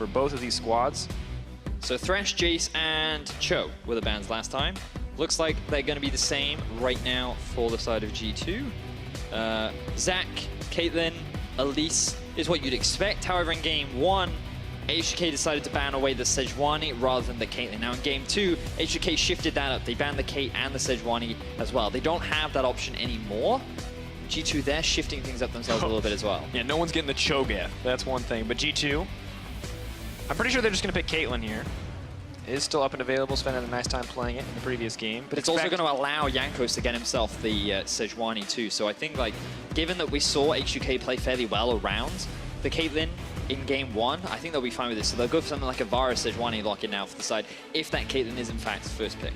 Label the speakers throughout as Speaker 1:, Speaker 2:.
Speaker 1: for both of these squads.
Speaker 2: So Thresh, Jace, and Cho were the bans last time. Looks like they're going to be the same right now for the side of G2. Zac, Caitlyn, Elise is what you'd expect. However, in game 1, H2K decided to ban away the Sejuani rather than the Caitlyn. Now in game 2, H2K shifted that up. They banned the Kate and the Sejuani as well. They don't have that option anymore. G2, they're shifting things up themselves a little bit as well.
Speaker 1: Yeah, no one's getting the Cho'Gath. That's one thing. But G2, I'm pretty sure they're just going to pick Caitlyn here. It is still up and available, spending a nice time playing it in the previous game.
Speaker 2: But it's also going to allow Jankos to get himself the Sejuani too. So I think, like, given that we saw H2K play fairly well around the Caitlyn in game 1, I think they'll be fine with this. So they'll go for something like a Vara Sejuani lock-in now for the side, if that Caitlyn is in fact first pick.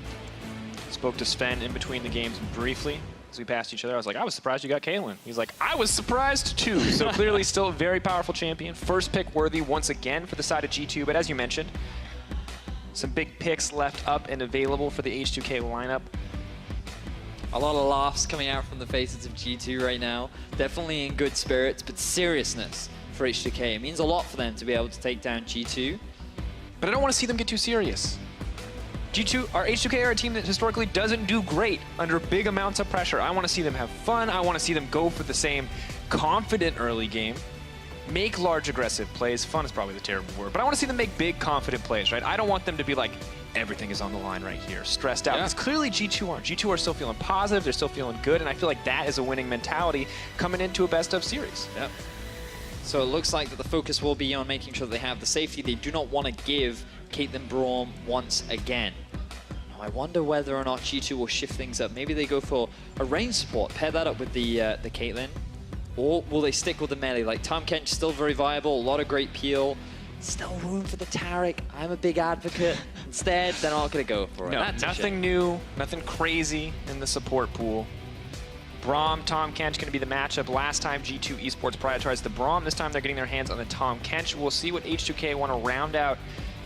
Speaker 1: Spoke to Sven in between the games briefly as we passed each other. I was like, I was surprised you got Caitlyn. He's like, I was surprised too. So clearly still a very powerful champion. First pick worthy once again for the side of G2. But as you mentioned, some big picks left up and available for the H2K lineup.
Speaker 2: A lot of laughs coming out from the faces of G2 right now. Definitely in good spirits, but seriousness for H2K. It means a lot for them to be able to take down G2.
Speaker 1: But I don't want to see them get too serious. H2K are a team that historically doesn't do great under big amounts of pressure. I want to see them have fun. I want to see them go for the same confident early game, make large aggressive plays. Fun is probably the terrible word, but I want to see them make big confident plays, right? I don't want them to be like, everything is on the line right here, stressed out. Because clearly G2 aren't. G2 are still feeling positive, they're still feeling good, and I feel like that is a winning mentality coming into a best of series.
Speaker 2: Yep. So it looks like that the focus will be on making sure they have the safety. They do not want to give Caitlyn Braum once again. Now, I wonder whether or not G2 will shift things up. Maybe they go for a range support, pair that up with the Caitlyn. Or will they stick with the melee? Like, Tahm Kench still very viable, a lot of great peel. Still room for the Taric. I'm a big advocate. Instead, they're not going to go for it.
Speaker 1: No,
Speaker 2: That's
Speaker 1: nothing new, nothing crazy in the support pool. Braum, Tahm Kench going to be the matchup. Last time G2 eSports prioritized the Braum. This time they're getting their hands on the Tahm Kench. We'll see what H2K want to round out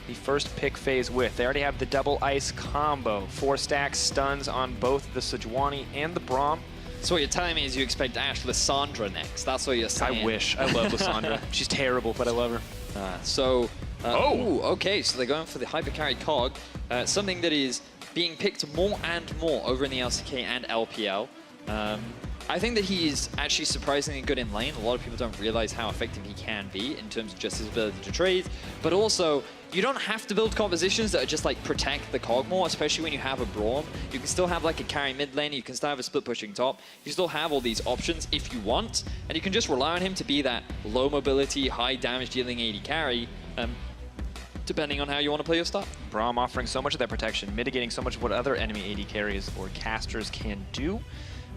Speaker 1: the first pick phase with. They already have the double ice combo. 4 stacks stuns on both the Sejuani and the Braum.
Speaker 2: So what you're telling me is you expect Ash Lissandra next. That's what you're saying.
Speaker 1: I wish. I love Lissandra. She's terrible, but I love her.
Speaker 2: Ooh, okay, so they're going for the hyper-carried cog. Something that is being picked more and more over in the LCK and LPL. I think that he's actually surprisingly good in lane. A lot of people don't realize how effective he can be in terms of just his ability to trade. But also, you don't have to build compositions that are just like protect the cog more, especially when you have a Braum. You can still have like a carry mid lane, you can still have a split pushing top. You still have all these options if you want, and you can just rely on him to be that low mobility, high damage dealing AD carry, depending on how you want to play your stuff.
Speaker 1: Braum offering so much of that protection, mitigating so much of what other enemy AD carries or casters can do.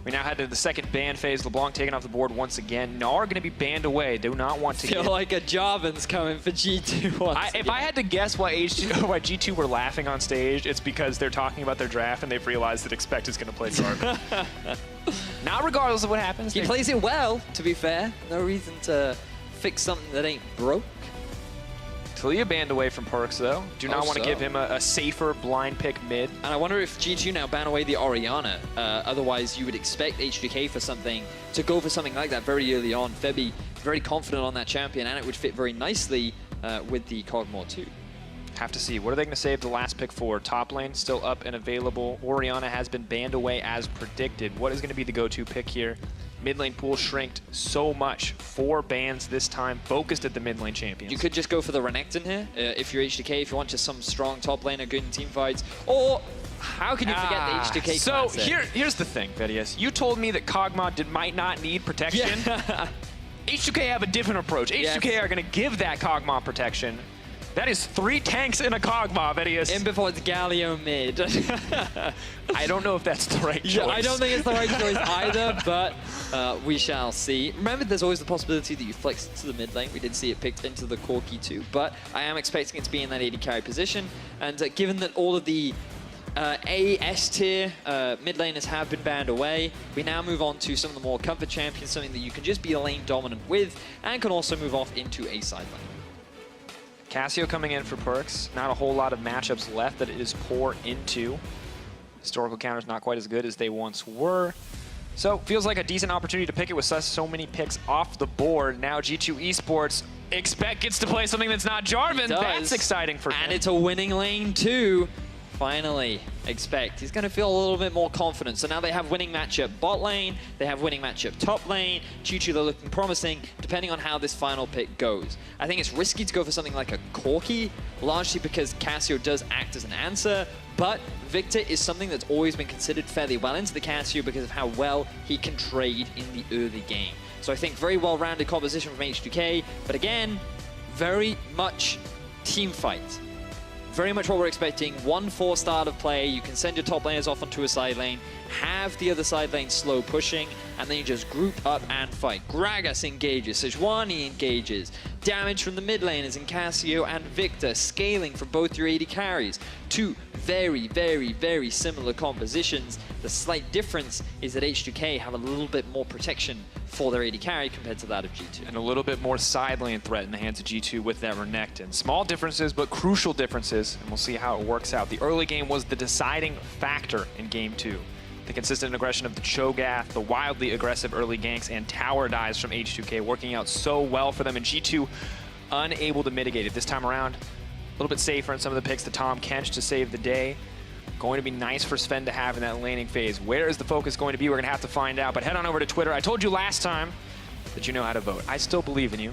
Speaker 1: We now head to the second ban phase. LeBlanc taken off the board once again. Gnar going to be banned away. Do not want to
Speaker 2: feel like a Jarvan's coming for G2
Speaker 1: if I had to guess why G2 were laughing on stage, it's because they're talking about their draft and they've realized that Expect is going to play Jarvan. Not regardless of what happens.
Speaker 2: He plays it well, to be fair. No reason to fix something that ain't broke.
Speaker 1: Talia banned away from Perks, though. Do not want to give him a safer blind pick mid.
Speaker 2: And I wonder if G2 now ban away the Orianna. Otherwise, you would expect H2K to go for something like that very early on. Febby very confident on that champion, and it would fit very nicely with the Cogmore too.
Speaker 1: Have to see. What are they going to save the last pick for? Top lane still up and available. Orianna has been banned away as predicted. What is going to be the go-to pick here? Mid lane pool shrinked so much. 4 bans this time, focused at the mid lane champions.
Speaker 2: You could just go for the Renekton here if you're H2K, if you want just some strong top laner, good in team fights. Or how can you forget the H2K
Speaker 1: So
Speaker 2: classic?
Speaker 1: here's the thing, Vedius. You told me that Kog'Maw might not need protection.
Speaker 2: Yeah.
Speaker 1: H2K have a different approach. H2K are going to give that Kog'Maw protection. That is 3 tanks in a Kog'Maw, Vedius.
Speaker 2: In before it's Galio mid.
Speaker 1: I don't know if that's the right choice.
Speaker 2: Yeah, I don't think it's the right choice either, but we shall see. Remember, there's always the possibility that you flex to the mid lane. We did see it picked into the Corki too, but I am expecting it to be in that AD carry position. And given that all of the A/S tier mid laners have been banned away, we now move on to some of the more comfort champions, something that you can just be a lane dominant with, and can also move off into a side lane.
Speaker 1: Cassio coming in for Perks. Not a whole lot of matchups left that it is poor into. Historical counters not quite as good as they once were. So feels like a decent opportunity to pick it with so many picks off the board. Now G2 eSports Expect gets to play something that's not Jarvan. That's exciting for him.
Speaker 2: And it's a winning lane too. Finally, Expect. He's going to feel a little bit more confident. So now they have winning matchup bot lane. They have winning matchup top lane. Choo-Choo, they're looking promising, depending on how this final pick goes. I think it's risky to go for something like a Corki, largely because Cassio does act as an answer. But Victor is something that's always been considered fairly well into the Cassio because of how well he can trade in the early game. So I think very well-rounded composition from H2K. But again, very much team fight. Very much what we're expecting. 1-4 start of play. You can send your top laners off onto a side lane, have the other side lane slow pushing, and then you just group up and fight. Gragas engages, Sejuani engages. Damage from the mid laners in Cassio and Victor, scaling from both your AD carries. Two very, very, very similar compositions. The slight difference is that H2K have a little bit more protection for their AD carry compared to that of G2.
Speaker 1: And a little bit more side lane threat in the hands of G2 with that Renekton. Small differences, but crucial differences, and we'll see how it works out. The early game was the deciding factor in Game 2. The consistent aggression of the Cho'Gath, the wildly aggressive early ganks, and tower dives from H2K working out so well for them, and G2 unable to mitigate it. This time around, a little bit safer in some of the picks to Tahm Kench to save the day. Going to be nice for Sven to have in that laning phase. Where is the focus going to be? We're going to have to find out. But head on over to Twitter. I told you last time that you know how to vote. I still believe in you.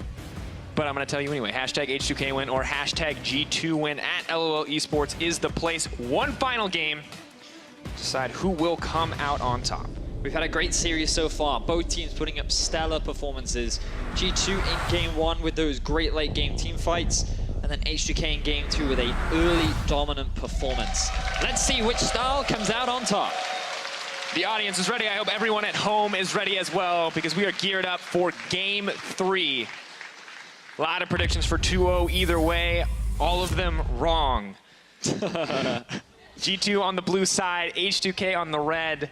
Speaker 1: But I'm going to tell you anyway. Hashtag H2K win or hashtag G2 win at LOL Esports is the place. One final game. Decide who will come out on top.
Speaker 2: We've had a great series so far. Both teams putting up stellar performances. G2 in Game 1 with those great late game team fights. And then H2K in Game 2 with a early dominant performance. Let's see which style comes out on top.
Speaker 1: The audience is ready. I hope everyone at home is ready as well because we are geared up for Game 3. A lot of predictions for 2-0 either way. All of them wrong. G2 on the blue side, H2K on the red.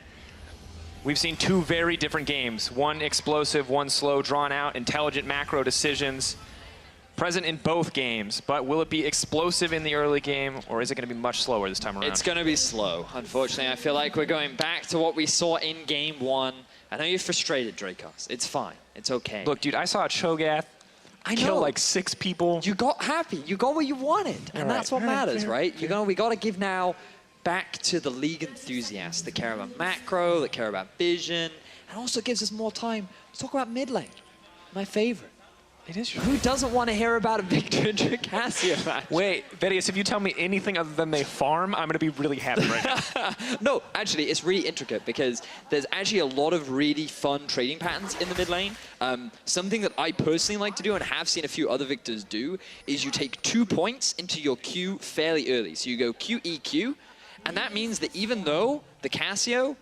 Speaker 1: We've seen two very different games. One explosive, one slow, drawn out, intelligent macro decisions. Present in both games, but will it be explosive in the early game, or is it going to be much slower this time around?
Speaker 2: It's going to be slow, unfortunately. I feel like we're going back to what we saw in Game 1. I know you're frustrated, Dracos. It's fine. It's okay.
Speaker 1: Look, dude, I saw a Cho'Gath kill like 6 people.
Speaker 2: You got happy. You got what you wanted, and that's what matters, right? We got to give now back to the League enthusiasts that care about macro, that care about vision, and also gives us more time to talk about mid lane, my favorite.
Speaker 1: It is your
Speaker 2: Who doesn't want to hear about a Victor and Cassio match?
Speaker 1: Wait, Vedius, if you tell me anything other than they farm, I'm going to be really happy right now.
Speaker 2: No, actually, it's really intricate because there's actually a lot of really fun trading patterns in the mid lane. Something that I personally like to do and have seen a few other Victors do is you take 2 points into your Q fairly early. So you go Q, E, Q, and that means that even though the Cassio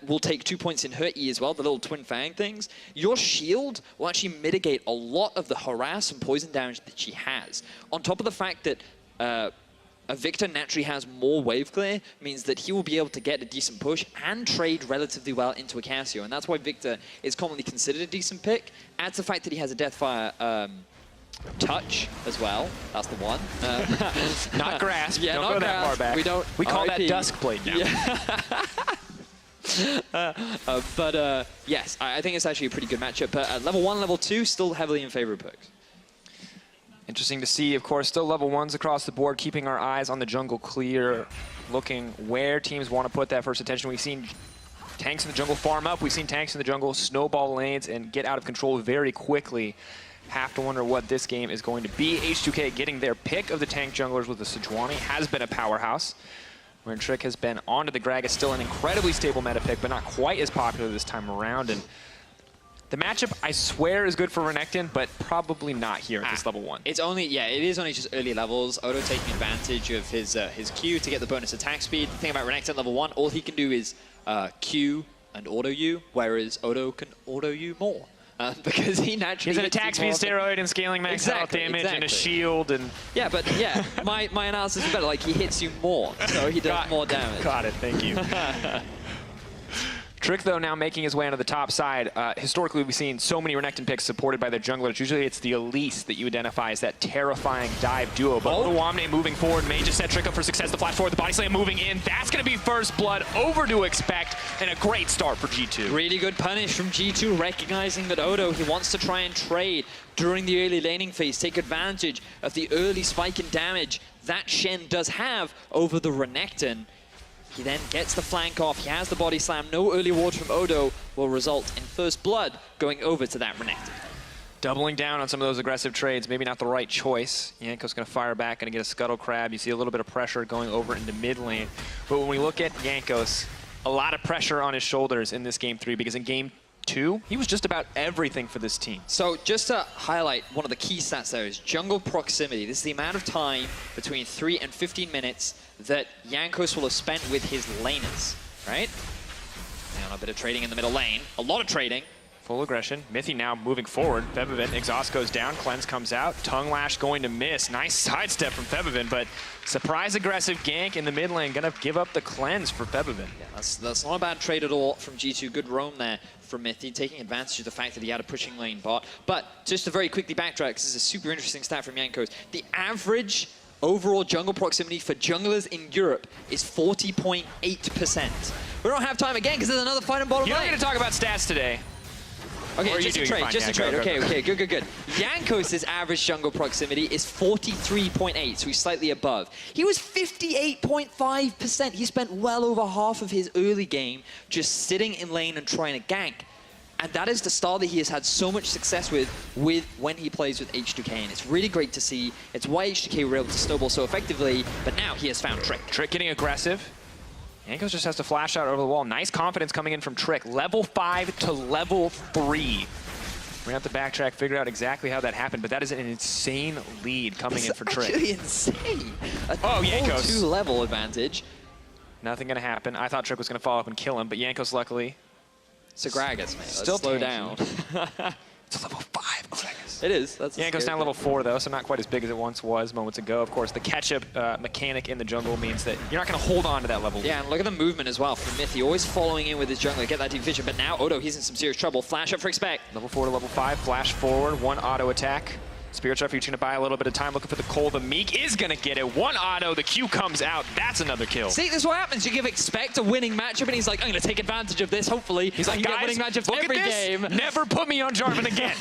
Speaker 2: will take 2 points in her E as well, the little twin fang things, your shield will actually mitigate a lot of the harass and poison damage that she has. On top of the fact that a Victor naturally has more wave clear, means that he will be able to get a decent push and trade relatively well into a Cassio. And that's why Victor is commonly considered a decent pick. Adds the fact that he has a Deathfire touch as well. That's the one.
Speaker 1: Not grasp.
Speaker 2: Yeah,
Speaker 1: don't
Speaker 2: not
Speaker 1: go
Speaker 2: grasp.
Speaker 1: that far back. We call that Dusk Blade now.
Speaker 2: Yeah. Yes, I think it's actually a pretty good matchup. But at level 1, level 2, still heavily in favor of Perks.
Speaker 1: Interesting to see, of course, still level 1s across the board, keeping our eyes on the jungle clear, looking where teams want to put that first attention. We've seen tanks in the jungle farm up. We've seen tanks in the jungle snowball lanes and get out of control very quickly. Have to wonder what this game is going to be. H2K getting their pick of the tank junglers with the Sejuani has been a powerhouse. Where Trick has been onto the Gragas, still an incredibly stable meta pick, but not quite as popular this time around. And the matchup, I swear, is good for Renekton, but probably not here at this level 1.
Speaker 2: It's only, yeah, it is only just early levels. Odo taking advantage of his Q to get the bonus attack speed. The thing about Renekton level 1, all he can do is Q and auto U, whereas Odo can auto U more. Because he naturally...
Speaker 1: He's an attack speed steroid and scaling max health damage and a shield and...
Speaker 2: Yeah, but yeah, my analysis is better. Like, he hits you more, so he does more damage.
Speaker 1: Got it, thank you. Trick, though, now making his way onto the top side. Historically, we've seen so many Renekton picks supported by their junglers. Usually it's the Elise that you identify as that terrifying dive duo. But Odoamne moving forward may just set Trick up for success. The flash forward, the body slam moving in. That's going to be first blood, over to expect, and a great start for G2.
Speaker 2: Really good punish from G2, recognizing that Odo, he wants to try and trade during the early laning phase, take advantage of the early spike in damage that Shen does have over the Renekton. He then gets the flank off, he has the body slam, no early ward from Odo will result in first blood going over to that Renekton.
Speaker 1: Doubling down on some of those aggressive trades, maybe not the right choice. Yanko's going to fire back, going to get a scuttle crab. You see a little bit of pressure going over into mid lane. But when we look at Jankos, a lot of pressure on his shoulders in this game 3, because in game 2, he was just about everything for this team.
Speaker 2: So just to highlight, one of the key stats there is jungle proximity. This is the amount of time between 3 and 15 minutes that Jankos will have spent with his laners, right? Now a bit of trading in the middle lane, a lot of trading.
Speaker 1: Full aggression. Mithy now moving forward. Febvin, exhaust goes down, cleanse comes out. Tongue lash going to miss. Nice sidestep from Febvin, but surprise aggressive gank in the mid lane. Gonna give up the cleanse for Febvin.
Speaker 2: Yeah, that's not a bad trade at all from G2. Good roam there from Mithy, taking advantage of the fact that he had a pushing lane bot. But just to very quickly backtrack, because this is a super interesting stat from Jankos. The average overall jungle proximity for junglers in Europe is 40.8%. We don't have time again because there's another fight in bottom lane.
Speaker 1: You're not going to talk about stats today.
Speaker 2: Okay, just a trade, just a trade. Okay, good. Jankos' average jungle proximity is 43.8, so he's slightly above. He was 58.5%. He spent well over half of his early game just sitting in lane and trying to gank. And that is the style that he has had so much success with when he plays with H2K, and it's really great to see. It's why H2K were able to snowball so effectively, but now he has found Trick.
Speaker 1: Trick getting aggressive. Jankos just has to flash out over the wall. Nice confidence coming in from Trick. Level 5 to level 3. We're going to have to backtrack, figure out exactly how that happened, but that is an insane lead coming in for Trick.
Speaker 2: It's actually insane.
Speaker 1: Jankos.
Speaker 2: 2-level advantage.
Speaker 1: Nothing going to happen. I thought Trick was going to follow up and kill him, but Jankos luckily...
Speaker 2: Sagragas, mate.
Speaker 1: Still
Speaker 2: slow down.
Speaker 1: It's a level 5 Sagragas.
Speaker 2: It is. That's
Speaker 1: Jankos down level 4 though, so not quite as big as it once was moments ago. Of course, the catch-up mechanic in the jungle means that you're not going to hold on to that level.
Speaker 2: Yeah, and look at the movement as well from Mithy, always following in with his jungler, get that deep vision. But now Odo, he's in some serious trouble. Flash up for expect.
Speaker 1: Level 4 to level 5, flash forward, 1 auto attack. Spirit Trap reaching to buy a little bit of time, looking for the Cole. The Meek is going to get it. 1 auto, the Q comes out. That's another kill.
Speaker 2: See, this is what happens. You give Expect a winning matchup, and he's like, I'm going to take advantage of this, hopefully.
Speaker 1: He's like, guys,
Speaker 2: winning matchups every game.
Speaker 1: Never put me on Jarvan again.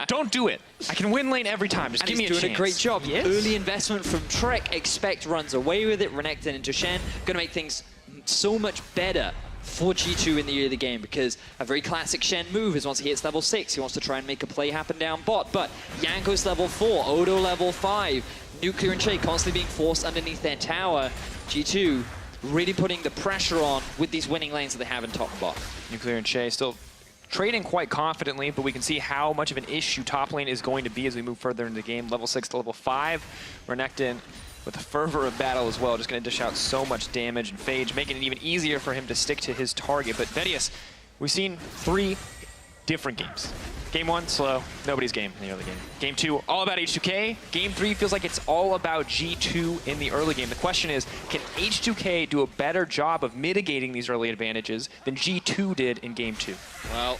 Speaker 1: Don't do it. I can win lane every time. Just give me a chance.
Speaker 2: He's doing a great job. Early investment from Trick. Expect runs away with it. Renekton into Shen. Going to make things so much better for G2 in the early game, because a very classic Shen move is once he hits level 6, he wants to try and make a play happen down bot. But Jankos level 4, Odo level 5, Nuclear and Shake constantly being forced underneath their tower. G2 really putting the pressure on with these winning lanes that they have in top and bot.
Speaker 1: Nuclear and Shay still trading quite confidently, but we can see how much of an issue top lane is going to be as we move further into the game. Level 6 to level 5, Renekton with the fervor of battle as well, just going to dish out so much damage and phage, making it even easier for him to stick to his target. But Vedius, we've seen 3 different games. Game 1, slow, nobody's game in the early game. Game 2, all about H2K. Game 3 feels like it's all about G2 in the early game. The question is, can H2K do a better job of mitigating these early advantages than G2 did in Game 2?
Speaker 2: Well,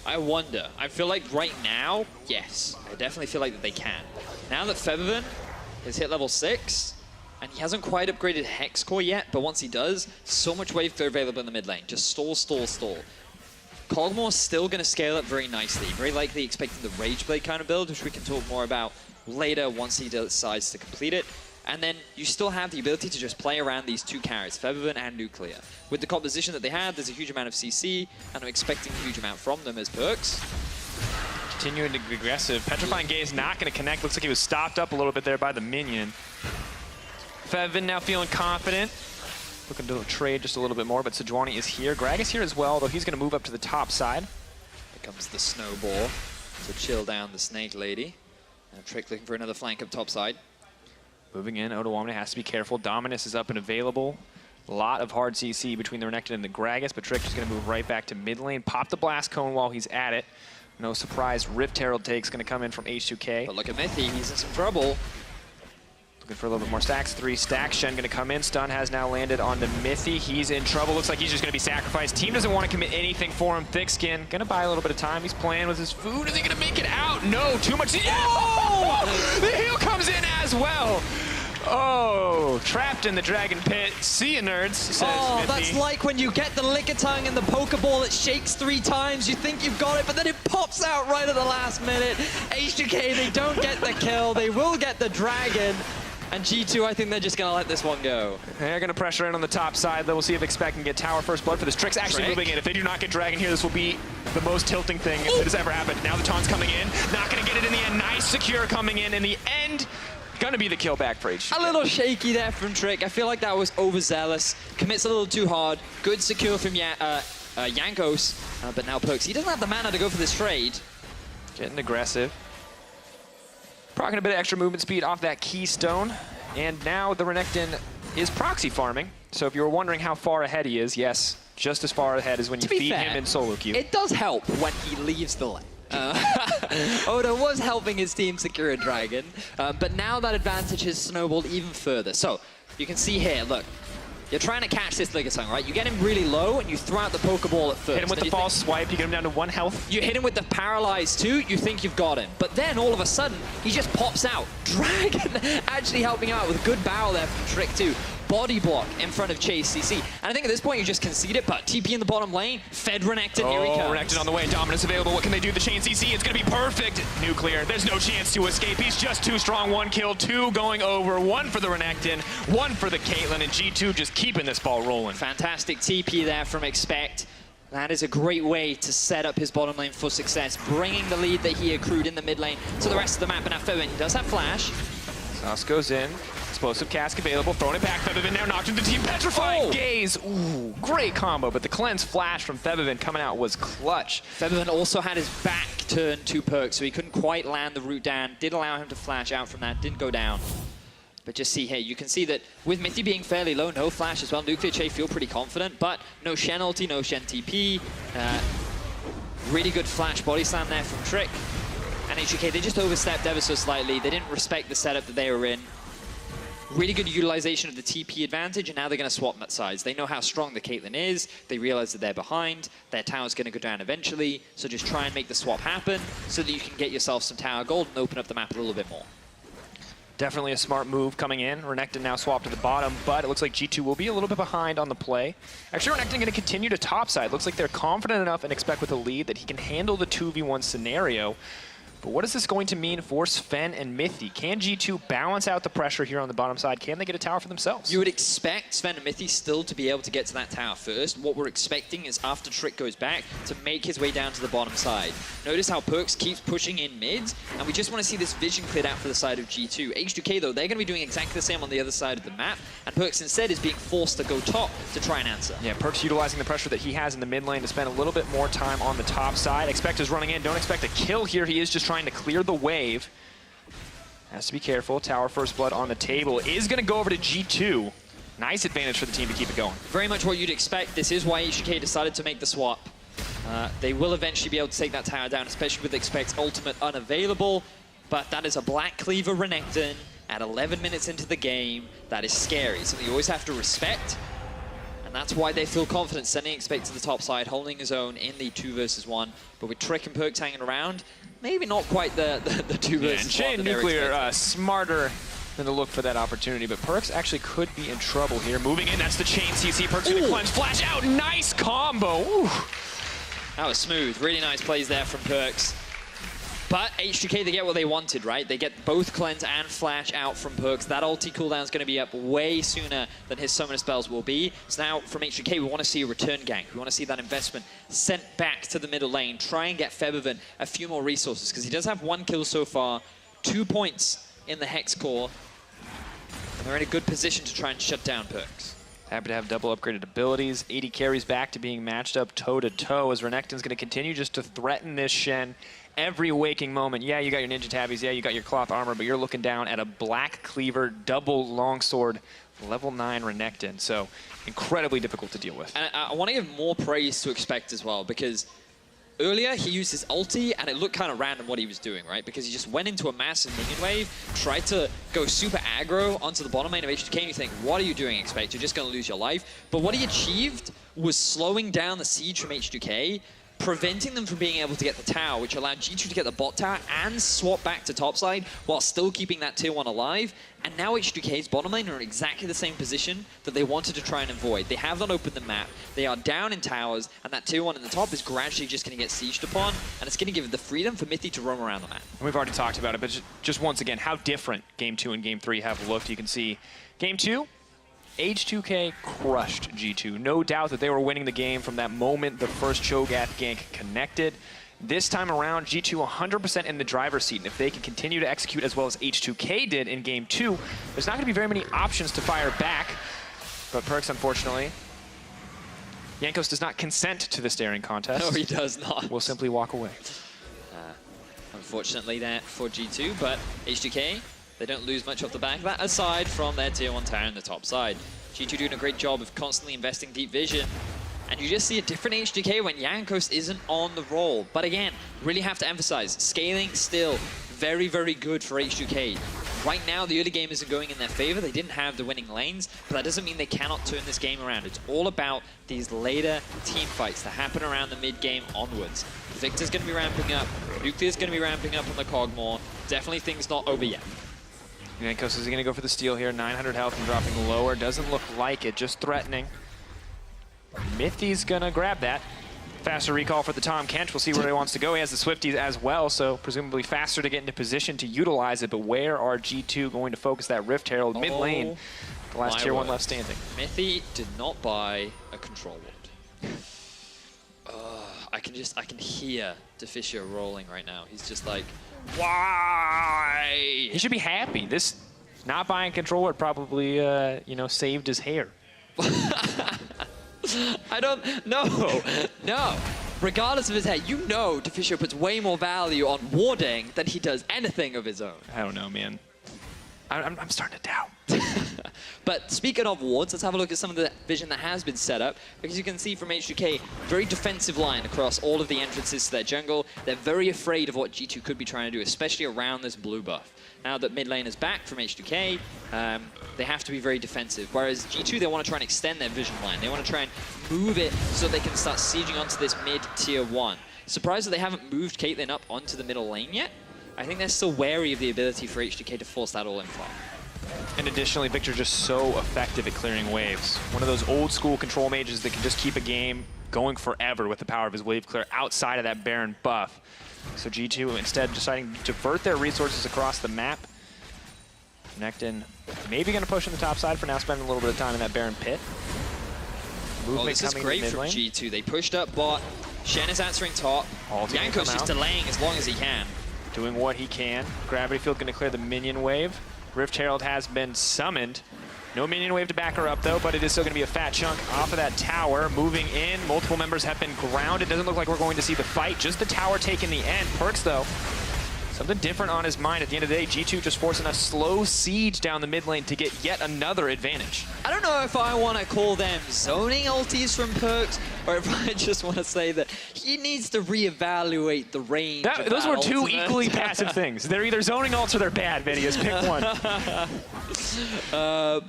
Speaker 2: I wonder. I feel like right now, yes. I definitely feel like that they can. Now that Febvin has hit level 6, and he hasn't quite upgraded Hex Core yet, but once he does, so much wave clear available in the mid lane. Just stall, stall, stall. Kog'Maw's still going to scale up very nicely. Very likely expecting the Rage Blade kind of build, which we can talk more about later once he decides to complete it. And then you still have the ability to just play around these 2 carries, Febvin and Nuclear. With the composition that they have, there's a huge amount of CC, and I'm expecting a huge amount from them as perks.
Speaker 1: Continuing to be aggressive. Petrifying Gaze not going to connect. Looks like he was stopped up a little bit there by the minion. Febvin now feeling confident. Looking to trade just a little bit more, but Sejuani is here. Greg is here as well, though he's going to move up to the top side.
Speaker 2: Here comes the snowball to chill down the Snake Lady. And Trick looking for another flank up top side.
Speaker 1: Moving in, Odoamne has to be careful. Dominus is up and available. A lot of hard CC between the Renekton and the Gragas, but Trick is going to move right back to mid lane. Pop the Blast Cone while he's at it. No surprise, Rift Herald take's going to come in from H2K.
Speaker 2: But look at Mithy, he's in some trouble.
Speaker 1: Looking for a little bit more stacks. 3 stacks. Shen going to come in. Stun has now landed on the Mithy. He's in trouble. Looks like he's just going to be sacrificed. Team doesn't want to commit anything for him. Thick skin. Going to buy a little bit of time. He's playing with his food. Is he going to make it out? No. Too much. Oh! The heal comes in as well. Oh, trapped in the dragon pit. See ya, nerds, says
Speaker 3: Oh,
Speaker 1: Mithy.
Speaker 3: that's like when you get the lick of tongue and the Pokeball, it shakes 3 times, you think you've got it, but then it pops out right at the last minute. H2K, they don't get the kill, they will get the dragon. And G2, I think they're just going to let this one go.
Speaker 1: They're going to pressure in on the top side, though. We'll see if Expect can get tower first blood for this. Trick's actually moving in. If they do not get dragon here, this will be the most tilting thing that has ever happened. Now the taunt's coming in. Not going to get it in the end. Nice secure coming in the end. Gonna be the kill back for H2K.
Speaker 2: A little shaky there from Trick. I feel like that was overzealous. Commits a little too hard. Good secure from Jankos, but now Perks. He doesn't have the mana to go for this trade.
Speaker 1: Getting aggressive. Procking a bit of extra movement speed off that keystone. And now the Renekton is proxy farming. So if you were wondering how far ahead he is, yes, just as far ahead as when you feed him in solo queue.
Speaker 3: It does help when he leaves the lane. Oda was helping his team secure a dragon, but now that advantage has snowballed even further. So you can see here, look, you're trying to catch this Ligatong, right? You get him really low and you throw out the Pokeball at first.
Speaker 1: Hit him with the false swipe, you get him down to 1 health.
Speaker 3: You hit him with the Paralyze too, you think you've got him. But then all of a sudden, he just pops out. Dragon actually helping out with a good barrel there from Trick too. Body block in front of Chase CC. And I think at this point you just concede it, but TP in the bottom lane, fed Renekton, here he comes.
Speaker 1: Renekton on the way, dominance available. What can they do? The chain CC, it's gonna be perfect. Nuclear, there's no chance to escape. He's just too strong. 1 kill, 2 going over. 1 for the Renekton, 1 for the Caitlyn, and G2 just keeping this ball rolling.
Speaker 2: Fantastic TP there from Expect. That is a great way to set up his bottom lane for success, bringing the lead that he accrued in the mid lane to the rest of the map. And now Febiven does have flash.
Speaker 1: Sauce goes in. Explosive cask available, throwing it back. Febiven now knocked into team. Petrified gaze. Ooh, great combo, but the cleanse flash from Febiven coming out was clutch.
Speaker 2: Febiven also had his back turned to Perk, so he couldn't quite land the root down. Did allow him to flash out from that, didn't go down. But just see here, you can see that with Mithy being fairly low, no flash as well. Nuclear Che feel pretty confident, but no Shen ulti, no Shen TP. Really good flash body slam there from Trick. And H2K, they just overstepped ever so slightly. They didn't respect the setup that they were in. Really good utilization of the TP advantage, and now they're going to swap sides. They know how strong the Caitlyn is. They realize that they're behind. Their tower's going to go down eventually. So just try and make the swap happen so that you can get yourself some tower gold and open up the map a little bit more.
Speaker 1: Definitely a smart move coming in. Renekton now swapped to the bottom, but it looks like G2 will be a little bit behind on the play. Actually, Renekton going to continue to topside. Looks like they're confident enough and Expect with a lead that he can handle the 2v1 scenario. But what is this going to mean for Sven and Mithy? Can G2 balance out the pressure here on the bottom side? Can they get a tower for themselves?
Speaker 2: You would expect Sven and Mithy still to be able to get to that tower first. What we're expecting is after Trick goes back to make his way down to the bottom side. Notice how Perks keeps pushing in mids, and we just want to see this vision cleared out for the side of G2. H2K, though, they're going to be doing exactly the same on the other side of the map, and Perks instead is being forced to go top to try and answer.
Speaker 1: Yeah, Perks utilizing the pressure that he has in the mid lane to spend a little bit more time on the top side. Expect is running in. Don't expect a kill here. He is just trying to clear the wave. Has to be careful. Tower first blood on the table is going to go over to G2. Nice advantage for the team to keep it going.
Speaker 2: Very much what you'd expect. This is why H2K decided to make the swap. They will eventually be able to take that tower down, especially with Expect's ultimate unavailable. But that is a Black Cleaver Renekton at 11 minutes into the game. That is scary. Something you always have to respect. And that's why they feel confident sending Expect to the top side, holding his own in the 2 versus 1. But with Trick and Perks hanging around, maybe not quite the 2 versus 1.
Speaker 1: And Chain Nuclear smarter than to look for that opportunity, but Perks actually could be in trouble here. Moving in, that's the Chain CC. Perks gonna cleanse, flash out, nice combo. Ooh.
Speaker 2: That was smooth. Really nice plays there from Perks. But H2K, they get what they wanted, right? They get both cleanse and flash out from Perks. That ulti cooldown is going to be up way sooner than his summoner spells will be. So now from H2K, we want to see a return gank. We want to see that investment sent back to the middle lane. Try and get Febiven a few more resources, because he does have 1 kill so far, 2 points in the Hex Core. And they're in a good position to try and shut down Perks.
Speaker 1: Happy to have double upgraded abilities. 80 carries back to being matched up toe-to-toe as Renekton's going to continue just to threaten this Shen every waking moment. Yeah, you got your Ninja Tabbies. Yeah, you got your cloth armor, but you're looking down at a Black Cleaver double longsword level 9 Renekton. So incredibly difficult to deal with.
Speaker 2: And I want to give more praise to Expect as well, because earlier, he used his ulti, and it looked kind of random what he was doing, right? Because he just went into a massive minion wave, tried to go super aggro onto the bottom lane of H2K, and you think, what are you doing, Expect? You're just going to lose your life. But what he achieved was slowing down the siege from H2K, preventing them from being able to get the tower, which allowed G2 to get the bot tower and swap back to topside while still keeping that tier 1 alive. And now H2K's bottom lane are in exactly the same position that they wanted to try and avoid. They have not opened the map, they are down in towers, and that tier 1 in the top is gradually just going to get sieged upon, and it's going to give the freedom for Mythy to roam around the map.
Speaker 1: We've already talked about it, but just once again, how different Game 2 and Game 3 have looked. You can see Game 2, H2K crushed G2. No doubt that they were winning the game from that moment the first Cho'Gath gank connected. This time around, G2 100% in the driver's seat, and if they can continue to execute as well as H2K did in Game 2, there's not going to be very many options to fire back. But Perkz, unfortunately, Jankos does not consent to the staring contest.
Speaker 2: No, he does not.
Speaker 1: Will simply walk away.
Speaker 2: Unfortunately there for G2, but H2K, they don't lose much off the back of that, aside from their tier 1 tower in the top side. G2 doing a great job of constantly investing deep vision. And you just see a different H2K when Jankos isn't on the roll. But again, really have to emphasize, scaling still very, very good for H2K. Right now, the early game isn't going in their favor. They didn't have the winning lanes, but that doesn't mean they cannot turn this game around. It's all about these later team fights that happen around the mid-game onwards. Victor's going to be ramping up. Nuclear's going to be ramping up on the Cogmore. Definitely things not over yet.
Speaker 1: Jankos is going to go for the steal here. 900 health and dropping lower. Doesn't look like it, just threatening. Mythy's going to grab that. Faster recall for the Tom Kench. We'll see where he wants to go. He has the Swifties as well, so presumably faster to get into position to utilize it. But where are G2 going to focus that Rift Herald? Mid lane, the last tier 1 left standing.
Speaker 2: Mythy did not buy a control ward. I can hear Deficio rolling right now. He's just like, why?
Speaker 1: He should be happy. This not buying control ward probably, you know, saved his hair.
Speaker 2: I don't know. No. Regardless of his head, you know Deficio puts way more value on warding than he does anything of his own.
Speaker 1: I don't know, man. I'm starting to doubt.
Speaker 2: But speaking of wards, let's have a look at some of the vision that has been set up. Because you can see from H2K, very defensive line across all of the entrances to their jungle. They're very afraid of what G2 could be trying to do, especially around this blue buff. Now that mid lane is back from H2K, they have to be very defensive. Whereas G2, they want to try and extend their vision line. They want to try and move it so they can start sieging onto this mid-tier 1. Surprised that they haven't moved Caitlyn up onto the middle lane yet. I think they're still wary of the ability for H2K to force that all in far.
Speaker 1: And additionally, Victor's just so effective at clearing waves. One of those old school control mages that can just keep a game going forever with the power of his wave clear outside of that Baron buff. So G2 instead deciding to divert their resources across the map. Nectin maybe going to push in the top side for now, spending a little bit of time in that Baron pit.
Speaker 2: Oh, this is great from G2. They pushed up bot. Shen is answering top. Jankos just delaying as long as he can.
Speaker 1: Doing what he can. Gravity Field going to clear the minion wave. Rift Herald has been summoned. No minion wave to back her up, though, but it is still going to be a fat chunk off of that tower. Moving in, multiple members have been grounded. Doesn't look like we're going to see the fight. Just the tower taking the end. Perkz, though, something different on his mind. At the end of the day, G2 just forcing a slow siege down the mid lane to get yet another advantage.
Speaker 2: I don't know if I want to call them zoning ultis from Perkz, or if I just want to say that he needs to reevaluate the range.
Speaker 1: Those were two equally passive things. They're either zoning ults or they're bad, Vinius. Pick one.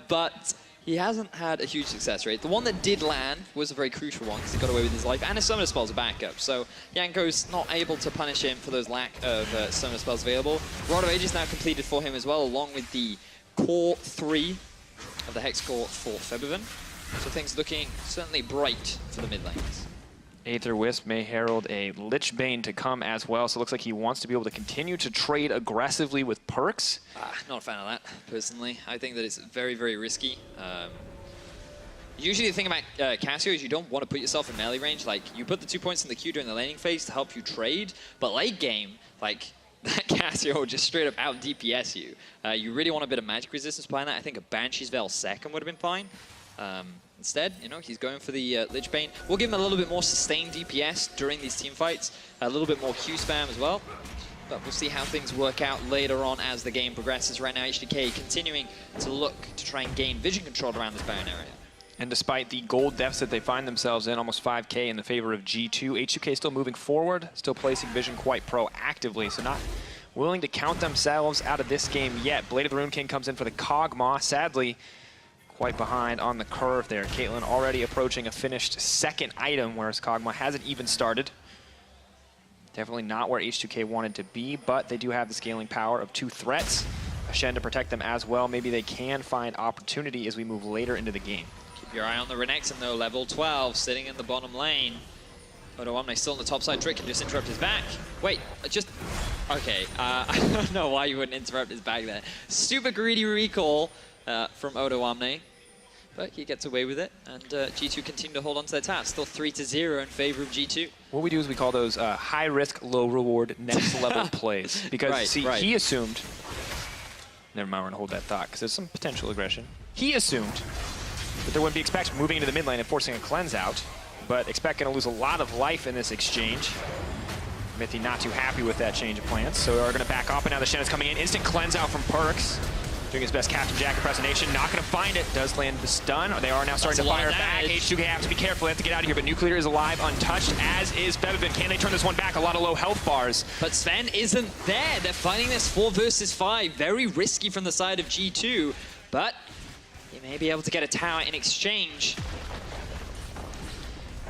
Speaker 2: But he hasn't had a huge success rate. The one that did land was a very crucial one because he got away with his life, and his summoner spells are back up. So Jankos not able to punish him for those lack of summoner spells available. Rod of Ages now completed for him as well, along with the core 3 of the Hex core for Febiven. So things looking certainly bright for the mid lanes.
Speaker 1: Aether Wisp may herald a Lich Bane to come as well, so it looks like he wants to be able to continue to trade aggressively with Perkz.
Speaker 2: Not a fan of that, personally. I think that it's very, very risky. Usually the thing about Cassio is you don't want to put yourself in melee range. Like, you put the 2 points in the queue during the laning phase to help you trade, but late game, like, that Cassio will just straight up out DPS you. You really want a bit of magic resistance behind that. I think a Banshee's Veil second would have been fine. Instead, you know, he's going for the Lich Bane. We'll give him a little bit more sustained DPS during these team fights, a little bit more Q spam as well. But we'll see how things work out later on as the game progresses. Right now, H2K continuing to look to try and gain vision control around this Baron area.
Speaker 1: And despite the gold deficit they find themselves in, almost 5K in the favor of G2, H2K still moving forward, still placing Vision quite proactively, so not willing to count themselves out of this game yet. Blade of the Rune King comes in for the Kog'Maw, sadly quite behind on the curve there. Caitlyn already approaching a finished second item, whereas Kog'Maw hasn't even started. Definitely not where H2K wanted to be, but they do have the scaling power of 2 threats. Shen to protect them as well. Maybe they can find opportunity as we move later into the game.
Speaker 2: Keep your eye on the Renekton though, level 12, sitting in the bottom lane. Odoamne still on the top side. Trick can just interrupt his back. Wait, okay. I don't know why you wouldn't interrupt his back there. Super greedy recall from Odoamne, but he gets away with it, and G2 continue to hold on to their tats. Still 3-0 in favor of G2.
Speaker 1: What we do is we call those high-risk, low-reward, next-level plays. Because, he assumed... Never mind, we're going to hold that thought, because there's some potential aggression. He assumed that there wouldn't be Expect moving into the mid lane and forcing a cleanse out, but Expect going to lose a lot of life in this exchange. Mithy not too happy with that change of plans, so they are going to back up, and now the Shen is coming in. Instant cleanse out from Perkz. Doing his best Captain Jack impersonation, not going to find it. Does land the stun. They are now starting to fire back. H2K have to be careful. They have to get out of here, but Nuclear is alive, untouched, as is Febiven. Can they turn this one back? A lot of low health bars.
Speaker 2: But Sven isn't there. They're fighting this 4 versus 5. Very risky from the side of G2, but he may be able to get a tower in exchange.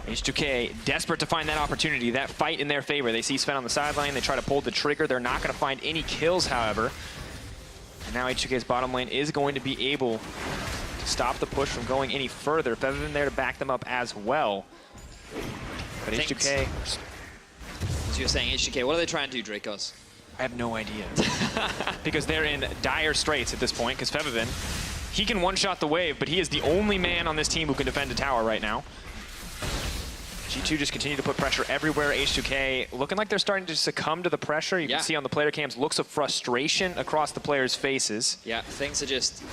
Speaker 1: H2K desperate to find that opportunity, that fight in their favor. They see Sven on the sideline. They try to pull the trigger. They're not going to find any kills, however. And now H2K's bottom lane is going to be able to stop the push from going any further. Febiven there to back them up as well. But H2K...
Speaker 2: As you were saying, H2K, what are they trying to do, Dracos?
Speaker 1: I have no idea. Because they're in dire straits at this point, because Febiven, he can one-shot the wave, but he is the only man on this team who can defend a tower right now. G2 just continue to put pressure everywhere. H2K looking like they're starting to succumb to the pressure. You can see on the player cams looks of frustration across the players' faces.
Speaker 2: Yeah, things are just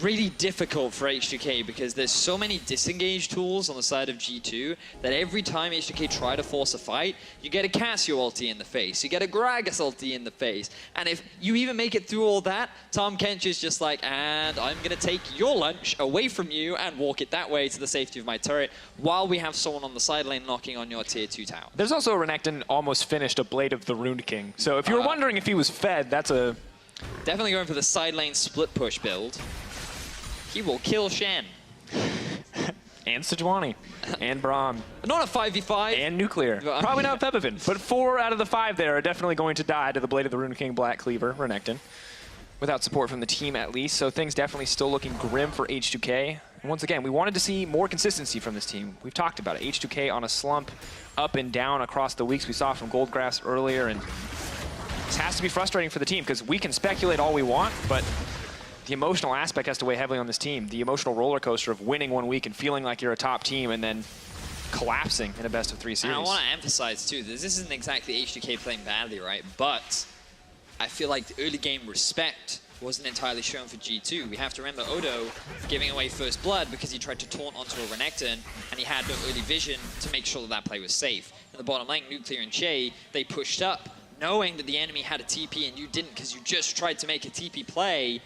Speaker 2: really difficult for H2K because there's so many disengage tools on the side of G2 that every time H2K try to force a fight, you get a Cassio ulti in the face, you get a Gragas ulti in the face, and if you even make it through all that, Tahm Kench is just like, and I'm gonna take your lunch away from you and walk it that way to the safety of my turret, while we have someone on the side lane knocking on your tier 2 tower.
Speaker 1: There's also a Renekton almost finished a Blade of the Rune King, so if you were wondering if he was fed, that's a...
Speaker 2: Definitely going for the side lane split push build. He will kill Shen.
Speaker 1: And Sejuani. And Braum.
Speaker 2: Not a 5v5.
Speaker 1: And Nuclear. Probably not Febiven. But 4 out of the 5 there are definitely going to die to the Blade of the Rune King Black Cleaver, Renekton. Without support from the team at least. So things definitely still looking grim for H2K. And once again, we wanted to see more consistency from this team. We've talked about it. H2K on a slump up and down across the weeks. We saw from Goldgrass earlier. And this has to be frustrating for the team because we can speculate all we want, but the emotional aspect has to weigh heavily on this team. The emotional roller coaster of winning one week and feeling like you're a top team and then collapsing in a best-of-3 series.
Speaker 2: And I want to emphasize, too, that this isn't exactly H2K playing badly, right? But I feel like the early game respect wasn't entirely shown for G2. We have to remember Odo giving away first blood because he tried to taunt onto a Renekton and he had no early vision to make sure that that play was safe. In the bottom lane, Nuclear and Che, they pushed up knowing that the enemy had a TP and you didn't because you just tried to make a TP play,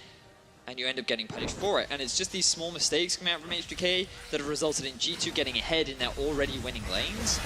Speaker 2: and you end up getting punished for it. And it's just these small mistakes coming out from H2K that have resulted in G2 getting ahead in their already winning lanes.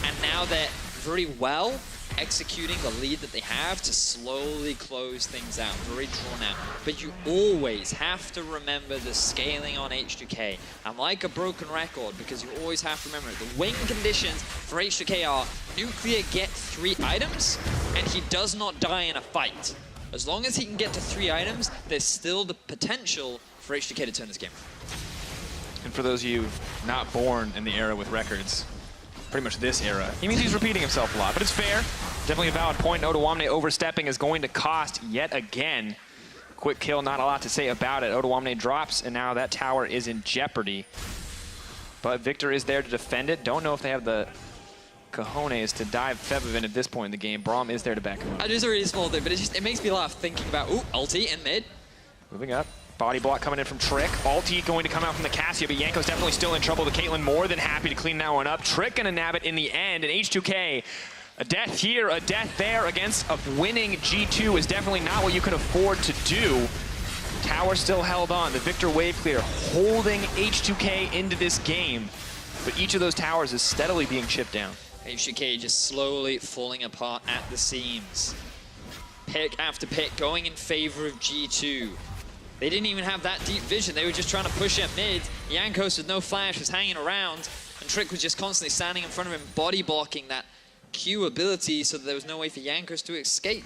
Speaker 2: And now they're very well executing the lead that they have to slowly close things out, very drawn out. But you always have to remember the scaling on H2K. I'm like a broken record because you always have to remember the win conditions for H2K are Nuclear get 3 items and he does not die in a fight. As long as he can get to 3 items, there's still the potential for H2K to turn this game.
Speaker 1: And for those of you not born in the era with records, pretty much this era, he means he's repeating himself a lot, but it's fair. Definitely a valid point. Odoamne overstepping is going to cost yet again. Quick kill, not a lot to say about it. Odoamne drops, and now that tower is in jeopardy. But Victor is there to defend it. Don't know if they have the cojones to dive Febiven at this point in the game. Braum is there to back him up.
Speaker 2: It is a really small thing, but it makes me laugh thinking about, ooh, ulti in mid.
Speaker 1: Moving up. Body block coming in from Trick. Ulti going to come out from the Cassio, but Yanko's definitely still in trouble. The Caitlyn more than happy to clean that one up. Trick gonna nab it in the end, and H2K, a death here, a death there against a winning G2 is definitely not what you can afford to do. Tower tower still held on. The Victor wave clear holding H2K into this game. But each of those towers is steadily being chipped down.
Speaker 2: H2K just slowly falling apart at the seams. Pick after pick going in favor of G2. They didn't even have that deep vision. They were just trying to push at mid. Jankos with no flash was hanging around, and Trick was just constantly standing in front of him, body blocking that Q ability so that there was no way for Jankos to escape.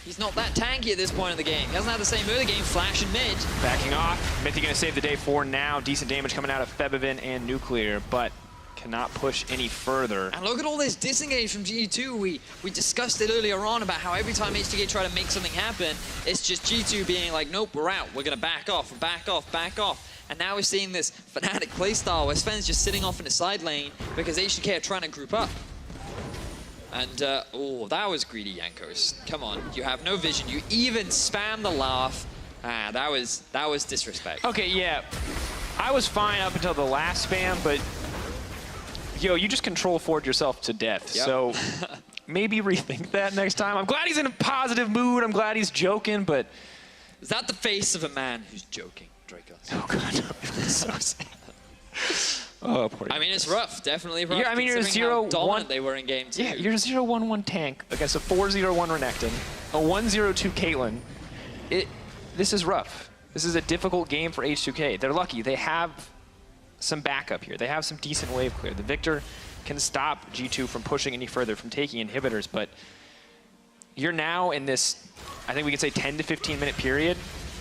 Speaker 2: He's not that tanky at this point in the game. He hasn't had the same early game, flash and mid.
Speaker 1: Backing off. Mythy gonna save the day for now. Decent damage coming out of Febivin and Nuclear, but cannot push any further.
Speaker 2: And look at all this disengage from G2. We discussed it earlier on about how every time H2K try to make something happen, it's just G2 being like, nope, we're out. We're gonna back off, back off, back off. And now we're seeing this Fnatic playstyle where Sven's just sitting off in the side lane because H2K are trying to group up. And, oh, that was greedy, Jankos. Come on, you have no vision. You even spam the laugh. Ah, that was disrespect.
Speaker 1: Okay, yeah. I was fine up until the last spam, but yo, you just control forward yourself to death. Yep. So maybe rethink that next time. I'm glad he's in a positive mood. I'm glad he's joking, but
Speaker 2: is that the face of a man who's joking, Dracos?
Speaker 1: Oh god, no, it was so sad. Oh, poor
Speaker 2: I mean, it's rough, definitely rough.
Speaker 1: I mean, you're a 0-1.
Speaker 2: They were in game 2.
Speaker 1: Yeah, you're a 0-1-1 tank against a 4-0-1 Renekton, a 1-0-2 Caitlyn. This is rough. This is a difficult game for H2K. They're lucky. They have some backup here. They have some decent wave clear. The Victor can stop G2 from pushing any further, from taking inhibitors, but you're now in this, I think we could say 10 to 15 minute period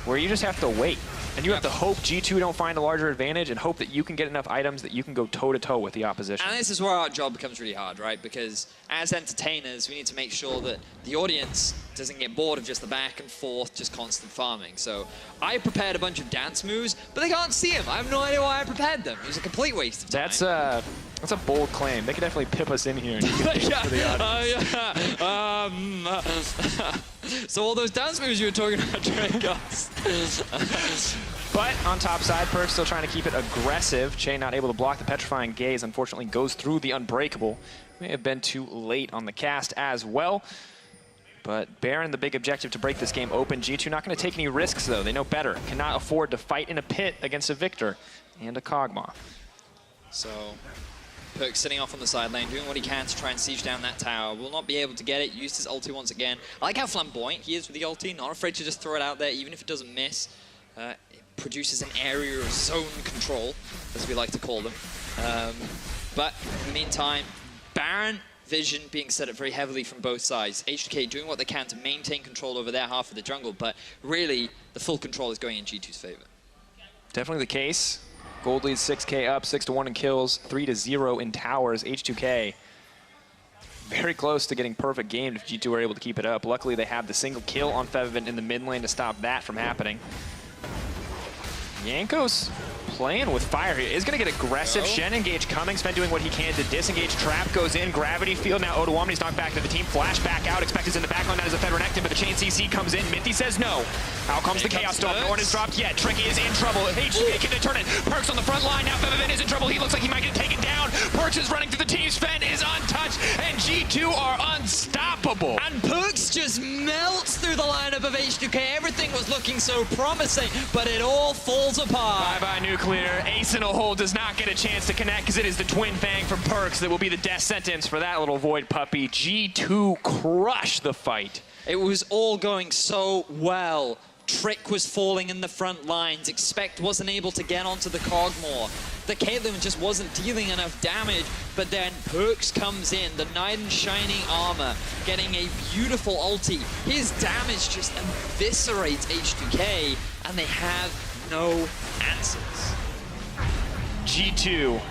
Speaker 1: where you just have to wait. And you have to hope G2 don't find a larger advantage and hope that you can get enough items that you can go toe-to-toe with the opposition.
Speaker 2: And this is where our job becomes really hard, right? Because as entertainers, we need to make sure that the audience doesn't get bored of just the back and forth, just constant farming. So I prepared a bunch of dance moves, but they can't see them. I have no idea why I prepared them. It was a complete waste of time.
Speaker 1: That's a bold claim. They could definitely pip us in here and for the audience.
Speaker 2: So all those dance moves you were talking about, Dracos.
Speaker 1: But on top side, Perk still trying to keep it aggressive. Che not able to block the petrifying gaze. Unfortunately, goes through the unbreakable. May have been too late on the cast as well. But Baron, the big objective to break this game open. G2 not going to take any risks, though. They know better. Cannot afford to fight in a pit against a Victor and a Kog'Maw.
Speaker 2: So Perk sitting off on the side lane, doing what he can to try and siege down that tower. Will not be able to get it. Used his ulti once again. I like how flamboyant he is with the ulti. Not afraid to just throw it out there, even if it doesn't miss. It produces an area of zone control, as we like to call them. But in the meantime, Baron vision being set up very heavily from both sides. H2K doing what they can to maintain control over their half of the jungle, but really the full control is going in G2's favor.
Speaker 1: Definitely the case. Gold leads 6K up, 6-1 in kills, 3-0 in towers. H2K very close to getting perfect game if G2 are able to keep it up. Luckily, they have the single kill on Febivin in the mid lane to stop that from happening. Jankos playing with fire here. Is going to get aggressive. Shen engage coming. Sven doing what he can to disengage. Trap goes in. Gravity field. Now Odoamne's knocked back to the team. Flash back out. Expected in the backline. That is a Fed Renekton, but the chain CC comes in. Mythy says no. Out comes the Chaos Storm. No one is dropped yet. Tricky is in trouble. H2K can turn it. Perks on the front line. Now Febivin is in trouble. He looks like he might get taken down. Perks is running to the team. Sven is untouched, and G2 are unstoppable.
Speaker 2: And Perks just melts through the lineup of H2K. Everything was looking so promising, but it all falls apart.
Speaker 1: Bye-bye, Nuclear. Ace in a hole does not get a chance to connect because it is the Twin Fang from Perks that will be the death sentence for that little Void puppy. G2 crushed the fight.
Speaker 2: It was all going so well. Trick was falling in the front lines. Expect wasn't able to get onto the Kog'Maw. The Caitlyn just wasn't dealing enough damage, but then Perks comes in, the knight in shining armor, getting a beautiful ulti. His damage just eviscerates H2K, and they have no answers.
Speaker 1: G2,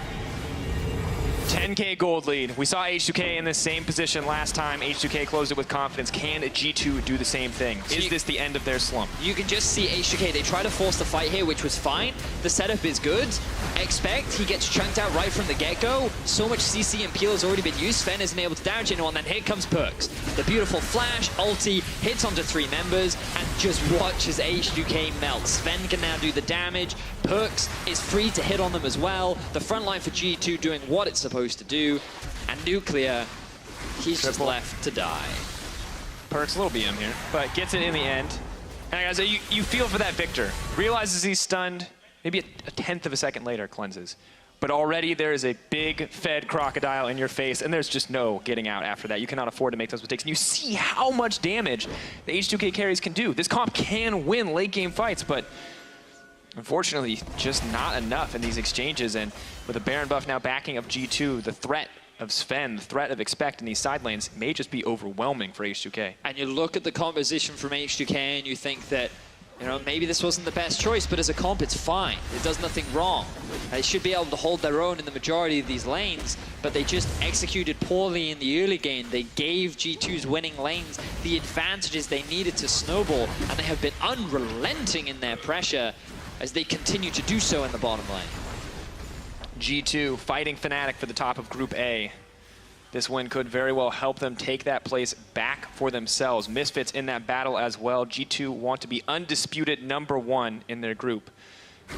Speaker 1: 10K gold lead. We saw H2K in the same position last time. H2K closed it with confidence. Can G2 do the same thing? Is this the end of their slump?
Speaker 2: You can just see H2K, they try to force the fight here, which was fine. The setup is good. Expect, he gets chunked out right from the get-go. So much CC and peel has already been used. Sven isn't able to damage anyone, then here comes Perks. The beautiful flash, ulti, hits onto 3 members, and just watches H2K melt. Sven can now do the damage. Perks is free to hit on them as well. The front line for G2 doing what it's supposed to do. And Nuclear, he's just left to die.
Speaker 1: Perks, a little BM here, but gets it in the end. And guys, you feel for that Victor. Realizes he's stunned, maybe a tenth of a second later cleanses. But already there is a big fed crocodile in your face, and there's just no getting out after that. You cannot afford to make those mistakes. And you see how much damage the H2K carries can do. This comp can win late game fights, but unfortunately, just not enough in these exchanges. And with the Baron buff now backing up G2, the threat of Sven, the threat of Expect in these side lanes may just be overwhelming for H2K.
Speaker 2: And you look at the composition from H2K and you think that, you know, maybe this wasn't the best choice, but as a comp, it's fine. It does nothing wrong. They should be able to hold their own in the majority of these lanes, but they just executed poorly in the early game. They gave G2's winning lanes the advantages they needed to snowball, and they have been unrelenting in their pressure as they continue to do so in the bottom lane.
Speaker 1: G2 fighting Fnatic for the top of Group A. This win could very well help them take that place back for themselves. Misfits in that battle as well. G2 want to be undisputed #1 in their group.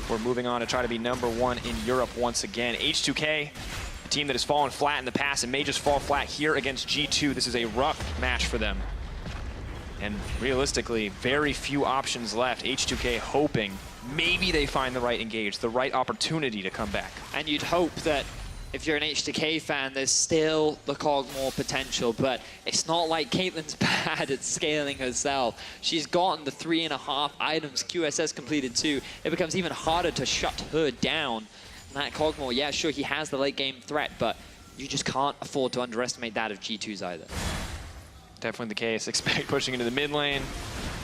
Speaker 1: We're moving on to try to be #1 in Europe once again. H2K, a team that has fallen flat in the past and may just fall flat here against G2. This is a rough match for them. And realistically, very few options left. H2K hoping maybe they find the right engage, the right opportunity to come back.
Speaker 2: And you'd hope that if you're an H2K fan, there's still the Cogmore potential, but it's not like Caitlyn's bad at scaling herself. She's gotten the 3.5 items, QSS completed 2. It becomes even harder to shut her down. And that Cogmore, yeah, sure, he has the late game threat, but you just can't afford to underestimate that of G2's either.
Speaker 1: Definitely the case. Expect pushing into the mid lane.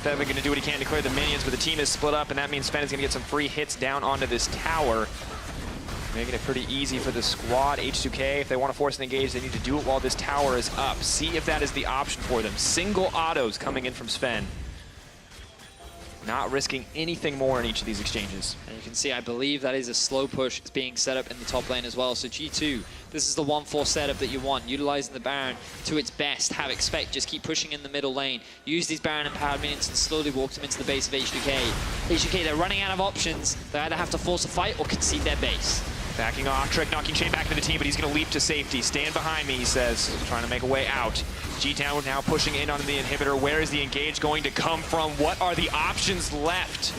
Speaker 1: Feven going to do what he can to clear the minions, but the team is split up, and that means Sven is going to get some free hits down onto this tower. Making it pretty easy for the squad. H2K, if they want to force an engage, they need to do it while this tower is up. See if that is the option for them. Single autos coming in from Sven. Not risking anything more in each of these exchanges.
Speaker 2: And you can see, I believe that is a slow push being set up in the top lane as well. So G2, this is the 1-4 setup that you want. Utilizing the Baron to its best. Have Expect just keep pushing in the middle lane. Use these Baron empowered minions and slowly walk them into the base of H2K. H2K, they're running out of options. They either have to force a fight or concede their base.
Speaker 1: Backing off, Trick knocking Chain back into the team, but he's going to leap to safety. Stand behind me, he says, trying to make a way out. G-Town now pushing in onto the inhibitor. Where is the engage going to come from? What are the options left?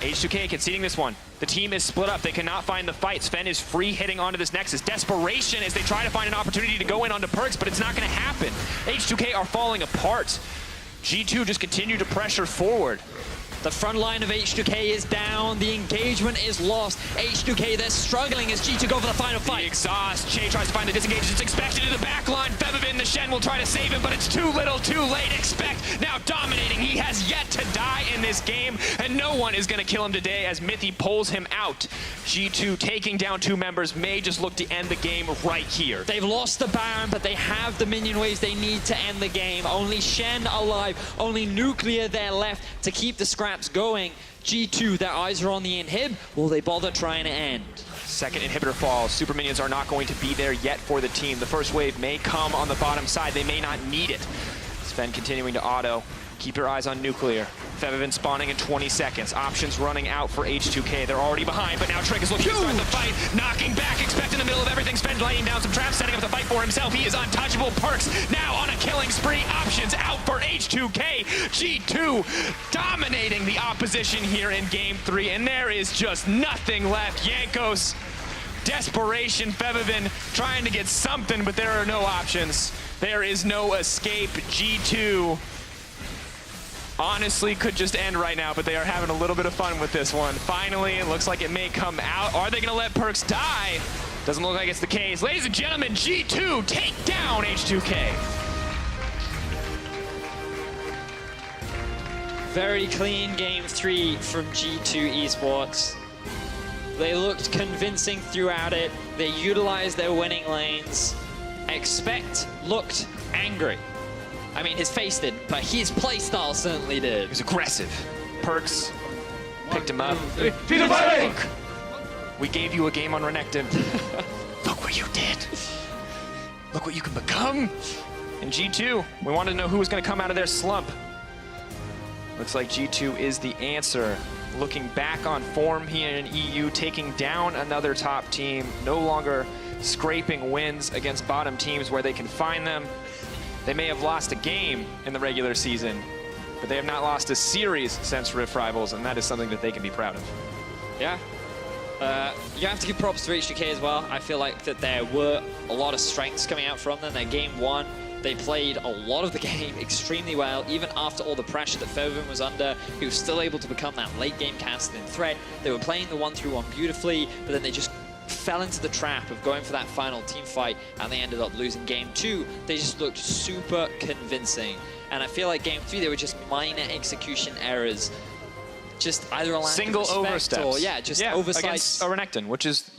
Speaker 1: H2K conceding this one. The team is split up. They cannot find the fight. Sven is free hitting onto this Nexus. Desperation as they try to find an opportunity to go in onto Perks, but it's not going to happen. H2K are falling apart. G2 just continue to pressure forward.
Speaker 2: The front line of H2K is down. The engagement is lost. H2K, they're struggling as G2 go for the final fight.
Speaker 1: The exhaust. Che tries to find the disengage. It's expected to the back line. Fevivin, the Shen will try to save him, but it's too little, too late. Expect now dominating. He has yet to die in this game, and no one is going to kill him today as Mithy pulls him out. G2 taking down 2 members may just look to end the game right here.
Speaker 2: They've lost the Baron, but they have the minion waves they need to end the game. Only Shen alive. Only Nuclear there left to keep the scraps going. G2, their eyes are on the inhib. Will they bother trying to end?
Speaker 1: Second inhibitor falls. Super minions are not going to be there yet for the team. The first wave may come on the bottom side. They may not need it. Sven continuing to auto. Keep your eyes on Nuclear. Fevivin spawning in 20 seconds. Options running out for H2K. They're already behind, but now Trick is looking to start the fight. Knocking back, Expect in the middle of everything. Sven laying down some traps, setting up the fight for himself. He is untouchable. Perks now on a killing spree. Options out for H2K. G2 dominating the opposition here in Game 3, and there is just nothing left. Jankos, desperation. Fevivin trying to get something, but there are no options. There is no escape. G2 honestly could just end right now, but they are having a little bit of fun with this one. Finally, it looks like it may come out. Are they going to let Perks die? Doesn't look like it's the case. Ladies and gentlemen, G2 take down H2K.
Speaker 2: Very clean Game 3 from G2 eSports. They looked convincing throughout it. They utilized their winning lanes. Expect looked angry. I mean, his face didn't, but his playstyle certainly did.
Speaker 1: He was aggressive. Perks picked him up.
Speaker 4: Look,
Speaker 1: we gave you a game on Renekton. Look what you did. Look what you can become. And G2, we wanted to know who was going to come out of their slump. Looks like G2 is the answer. Looking back on form here in EU, taking down another top team, no longer scraping wins against bottom teams where they can find them. They may have lost a game in the regular season, but they have not lost a series since Rift Rivals, and that is something that they can be proud of.
Speaker 2: Yeah. You have to give props to H2K as well. I feel like that there were a lot of strengths coming out from them. Their game 1, they played a lot of the game extremely well, even after all the pressure that Fervin was under. He was still able to become that late game casting threat. They were playing the 1-3-1 beautifully, but then they just fell into the trap of going for that final team fight, and they ended up losing game 2. They just looked super convincing. And I feel like game 3, they were just minor execution errors. Just either a lack
Speaker 1: Single
Speaker 2: of respect
Speaker 1: oversteps.
Speaker 2: or oversights.
Speaker 1: Against a Renekton, which is,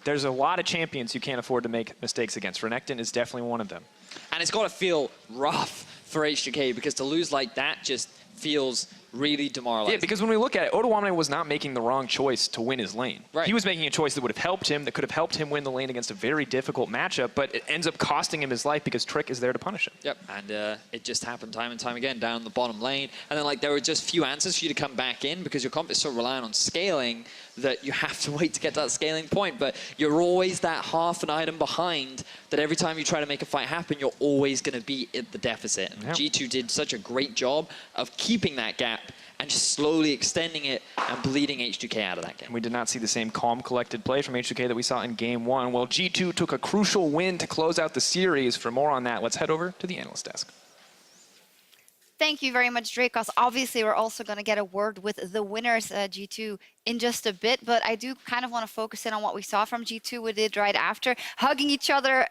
Speaker 1: there's a lot of champions you can't afford to make mistakes against. Renekton is definitely one of them.
Speaker 2: And it's got to feel rough for H2K, because to lose like that just feels really demoralizing.
Speaker 1: Yeah, because when we look at it, Odoamne was not making the wrong choice to win his lane.
Speaker 2: Right.
Speaker 1: He was making a choice that would have helped him, that could have helped him win the lane against a very difficult matchup, but it ends up costing him his life because Trick is there to punish him.
Speaker 2: Yep, and it just happened time and time again down the bottom lane. And then, like, there were just few answers for you to come back in, because your comp is so reliant on scaling that you have to wait to get to that scaling point. But you're always that half an item behind, that every time you try to make a fight happen, you're always going to be at the deficit. And
Speaker 1: Yep.
Speaker 2: G2 did such a great job of keeping that gap and just slowly extending it and bleeding H2K out of that game.
Speaker 1: We did not see the same calm, collected play from H2K that we saw in Game 1. Well, G2 took a crucial win to close out the series. For more on that, let's head over to the analyst desk.
Speaker 4: Thank you very much, Dracos. Obviously, we're also going to get a word with the winners, G2, in just a bit, but I do kind of want to focus in on what we saw from G2. We did right after, hugging each other,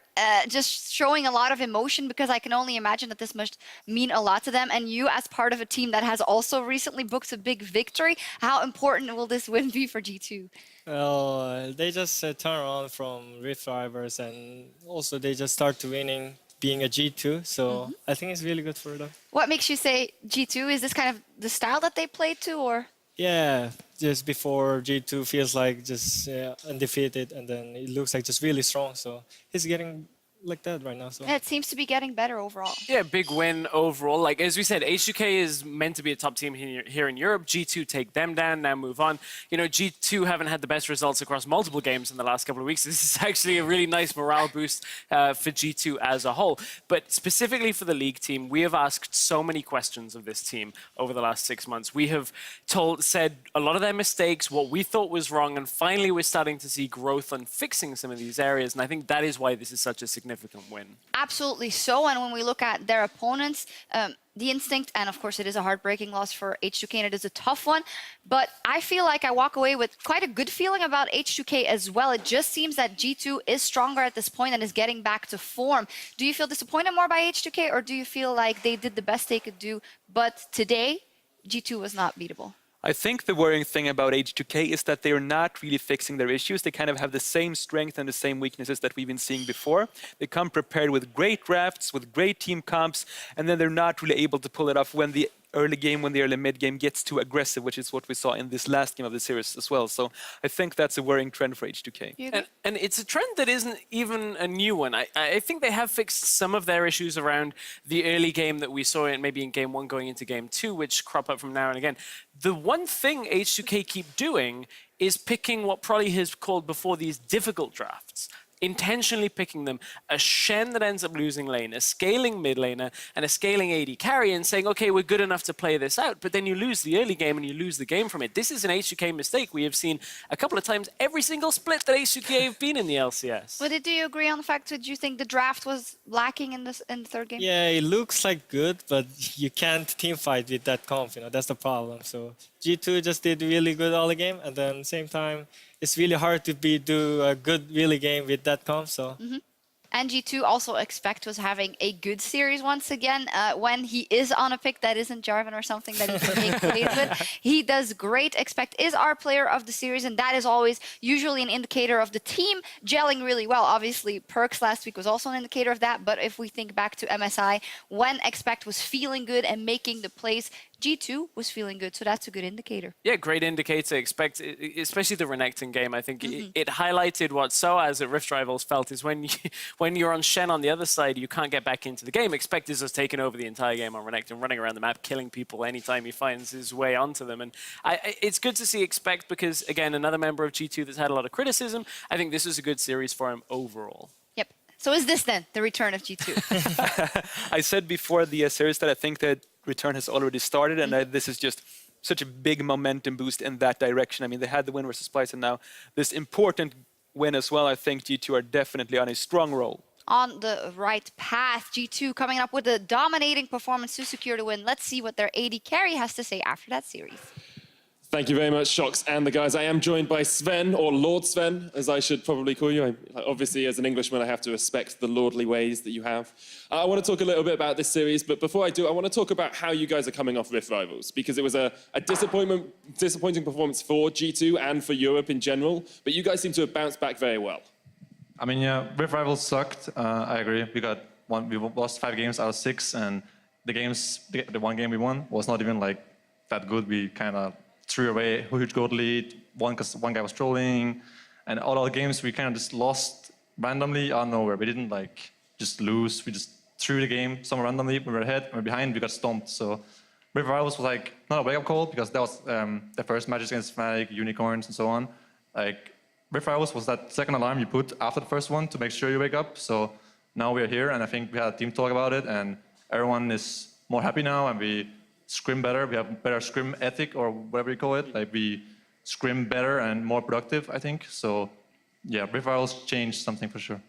Speaker 4: just showing a lot of emotion, because I can only imagine that this must mean a lot to them. And you, as part of a team that has also recently booked a big victory, how important will this win be for G2?
Speaker 5: Well, they just turn around from Rift Rivals, and also they just start to winning, being a G2, so I think it's really good for them.
Speaker 4: What makes you say G2? Is this kind of the style that they play to, or?
Speaker 5: Yeah, just before G2 feels like just undefeated, and then it looks like just really strong, so it's getting like that right now. So
Speaker 4: Yeah, it seems to be getting better overall.
Speaker 6: Yeah, big win overall. Like, as we said, H2K is meant to be a top team here in Europe. G2 take them down, now move on. You know, G2 haven't had the best results across multiple games in the last couple of weeks. This is actually a really nice morale boost for G2 as a whole. But specifically for the league team, we have asked so many questions of this team over the last 6 months. We have said a lot of their mistakes, what we thought was wrong, and finally we're starting to see growth on fixing some of these areas. And I think that is why this is such a significant win.
Speaker 4: Absolutely so. And when we look at their opponents, the instinct, and of course it is a heartbreaking loss for H2K, and it is a tough one, but I feel like I walk away with quite a good feeling about H2K as well. It just seems that G2 is stronger at this point and is getting back to form. Do you feel disappointed more by H2K, or do you feel like they did the best they could do, but today G2 was not beatable?
Speaker 7: I think the worrying thing about H2K is that they're not really fixing their issues. They kind of have the same strength and the same weaknesses that we've been seeing before. They come prepared with great drafts, with great team comps, and then they're not really able to pull it off when the early game, when the early mid game gets too aggressive, which is what we saw in this last game of the series as well. So I think that's a worrying trend for H2K.
Speaker 6: And it's a trend that isn't even a new one. I think they have fixed some of their issues around the early game that we saw maybe in game 1 going into game 2, which crop up from now and again. The one thing H2K keep doing is picking what Prolly has called before these difficult drafts. Intentionally picking them, a Shen that ends up losing lane, a scaling mid laner, and a scaling AD carry, and saying, okay, we're good enough to play this out, but then you lose the early game and you lose the game from it. This is an H2K mistake we have seen a couple of times every single split that H2K have been in the LCS.
Speaker 4: But do you agree on the fact that you think the draft was lacking in the third game?
Speaker 5: yeah, it looks like good, but you can't team fight with that comp, you know, that's the problem. So G2 just did really good all the game, and then at the same time, it's really hard to do a good really game with that comp, so.
Speaker 4: And G2 also expect was having a good series once again. When he is on a pick that isn't Jarvan or something that he can make plays with, he does great. Expect is our player of the series, and that is always usually an indicator of the team gelling really well. Obviously, Perks last week was also an indicator of that, but if we think back to MSI, when Expect was feeling good and making the plays, G2 was feeling good, so that's a good indicator.
Speaker 6: Yeah, great indicator. Expect, especially the Renekton game, I think it highlighted what SOAS at Rift Rivals felt is when you're on Shen on the other side, you can't get back into the game. Expect is just taking over the entire game on Renekton, running around the map, killing people anytime he finds his way onto them. And it's good to see Expect because, again, another member of G2 that's had a lot of criticism. I think this is a good series for him overall.
Speaker 4: Yep. So is this then the return of G2?
Speaker 7: I said before the series that I think that return has already started, and this is just such a big momentum boost in that direction. I mean, they had the win versus Splice, and now this important win as well. I think G2 are definitely on a strong roll.
Speaker 4: On the right path, G2 coming up with a dominating performance to secure the win. Let's see what their AD carry has to say after that series.
Speaker 8: Thank you very much, Shox and the guys. I am joined by Sven, or Lord Sven, as I should probably call you. Obviously, as an Englishman, I have to respect the lordly ways that you have. I want to talk a little bit about this series, but before I do, I want to talk about how you guys are coming off Rift Rivals, because it was a disappointing performance for G2 and for Europe in general, but you guys seem to have bounced back very well.
Speaker 9: I mean, yeah, Rift Rivals sucked. I agree. We lost 5 games out of 6, and the one game we won was not even like that good. We kind of threw away a huge gold lead. One guy was trolling, and all our games we kind of just lost randomly out of nowhere. We didn't like just lose. We just threw the game somewhere randomly. We were ahead, we were behind, we got stomped. So Rift Rivals was like not a wake-up call, because that was the first matches against Fnatic, Unicorns, and so on. Like Rift Rivals was that second alarm you put after the first one to make sure you wake up. So now we're here, and I think we had a team talk about it, and everyone is more happy now, and we scrim better. We have better scrim ethic, or whatever you call it. Like we scrim better and more productive, I think. So yeah, Rift Rivals changed something for sure.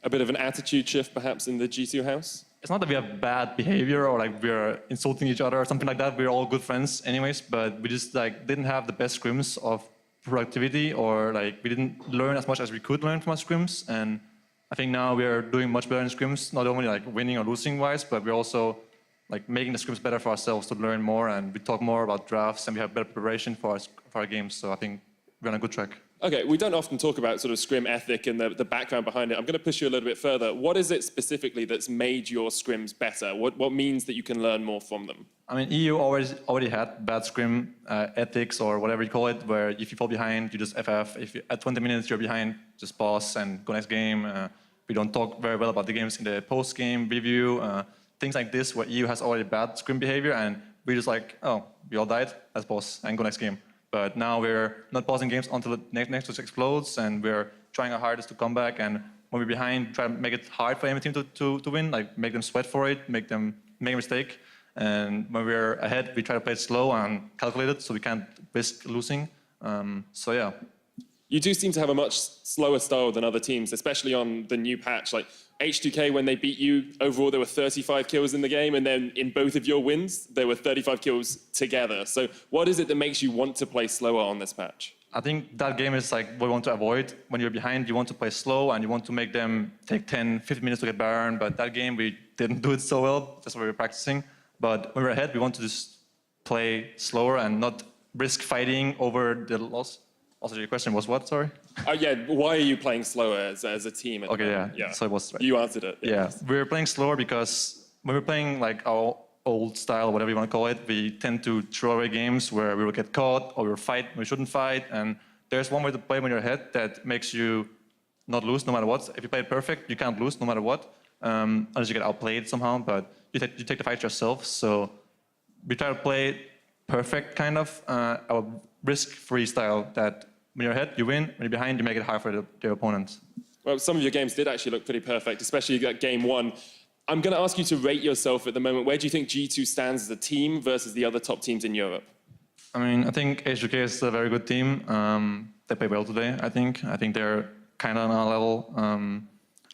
Speaker 8: A bit of an attitude shift, perhaps, in the G2 house?
Speaker 9: It's not that we have bad behavior or like we're insulting each other or something like that. We're all good friends anyways, but we just like didn't have the best scrims of productivity, or like we didn't learn as much as we could learn from our scrims. And I think now we are doing much better in scrims, not only like winning or losing wise, but we're also like making the scrims better for ourselves to learn more, and we talk more about drafts, and we have better preparation for our games. So I think we're on a good track.
Speaker 8: Okay, we don't often talk about sort of scrim ethic and the background behind it. I'm going to push you a little bit further. What is it specifically that's made your scrims better? What means that you can learn more from them?
Speaker 9: I mean, EU already had bad scrim ethics, or whatever you call it, where if you fall behind, you just FF. If you, at 20 minutes you're behind, just pause and go next game. We don't talk very well about the games in the post-game review. Things like this, where EU has already bad scrim behavior, and we're just like, oh, we all died, let's pause and go next game. But now we're not pausing games until the Nexus explodes, and we're trying our hardest to come back. And when we're behind, try to make it hard for any team to win, like make them sweat for it, make them make a mistake. And when we're ahead, we try to play it slow and calculated, so we can't risk losing. So yeah.
Speaker 8: You do seem to have a much slower style than other teams, especially on the new patch. Like H2K, when they beat you, overall there were 35 kills in the game, and then in both of your wins, there were 35 kills together. So what is it that makes you want to play slower on this patch?
Speaker 9: I think that game is like what we want to avoid. When you're behind, you want to play slow, and you want to make them take 10, 15 minutes to get Baron. But that game, we didn't do it so well. That's what we were practicing. But when we're ahead, we want to just play slower and not risk fighting over the loss. Also, your question was what, sorry?
Speaker 8: Yeah, why are you playing slower as a team?
Speaker 9: Okay, yeah. So it was right.
Speaker 8: You answered it.
Speaker 9: Yeah, we're playing slower because when we're playing like our old style, whatever you want to call it, we tend to throw away games where we will get caught, or we'll fight when we shouldn't fight. And there's one way to play when you're ahead that makes you not lose no matter what. If you play it perfect, you can't lose no matter what, unless you get outplayed somehow, but you take the fight yourself. So we try to play perfect, kind of, our risk-free style, that when you're ahead, you win. When you're behind, you make it hard for the opponent.
Speaker 8: Well, some of your games did actually look pretty perfect, especially that game 1. I'm going to ask you to rate yourself at the moment. Where do you think G2 stands as a team versus the other top teams in Europe?
Speaker 9: I mean, I think H2K is a very good team. They play well today, I think. I think they're kind of on our level.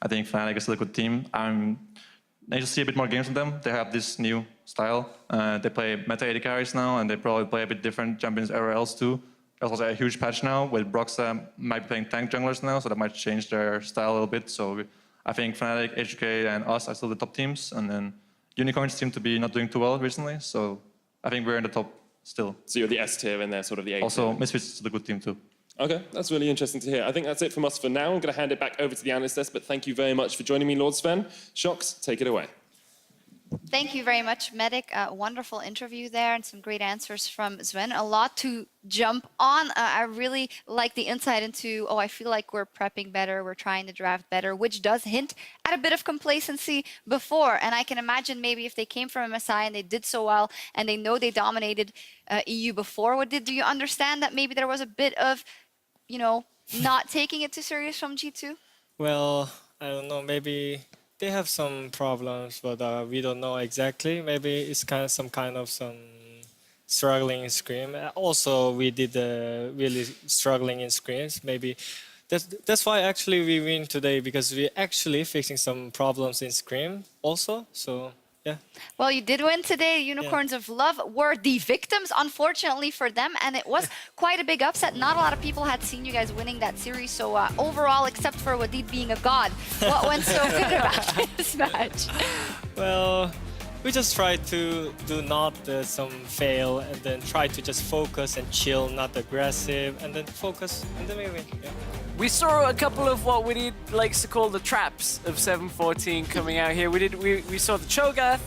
Speaker 9: I think Fnatic is still a good team. I just see a bit more games from them. They have this new style. They play meta AD carries now, and they probably play a bit different Champions era else too. There's also a huge patch now with Broxa might be playing tank junglers now, so that might change their style a little bit. So I think Fnatic, H2K, and us are still the top teams, and then Unicorns seem to be not doing too well recently. So I think we're in the top still.
Speaker 8: So you're the S tier and they're sort of the A tier.
Speaker 9: Also, Misfits is a good team too.
Speaker 8: Okay, that's really interesting to hear. I think that's it from us for now. I'm going to hand it back over to the analyst desk, but thank you very much for joining me, Lord Sven. Shox, take it away.
Speaker 4: Thank you very much, Medic. Wonderful interview there and some great answers from Sven. A lot to jump on. I really like the insight into, I feel like we're prepping better, we're trying to draft better, which does hint at a bit of complacency before. And I can imagine maybe if they came from MSI and they did so well and they know they dominated EU before, do you understand that maybe there was a bit of, not taking it too serious from G2?
Speaker 5: Well, I don't know, maybe they have some problems, but we don't know exactly. Maybe it's some kind of some struggling in scrim. Also, we did really struggling in scrims. Maybe that's why actually we win today, because we actually fixing some problems in scrim also. So yeah.
Speaker 4: Well, you did win today. Unicorns of Love were the victims, unfortunately for them, and it was quite a big upset. Not a lot of people had seen you guys winning that series, so overall, except for Wadid being a god, what went so good about this match?
Speaker 5: Well, we just try to do not some fail, and then try to just focus and chill, not aggressive, and then focus, and then we win. Yeah.
Speaker 6: We saw a couple of what Winnie likes to call the traps of 714 coming out here. We saw the Cho'Gath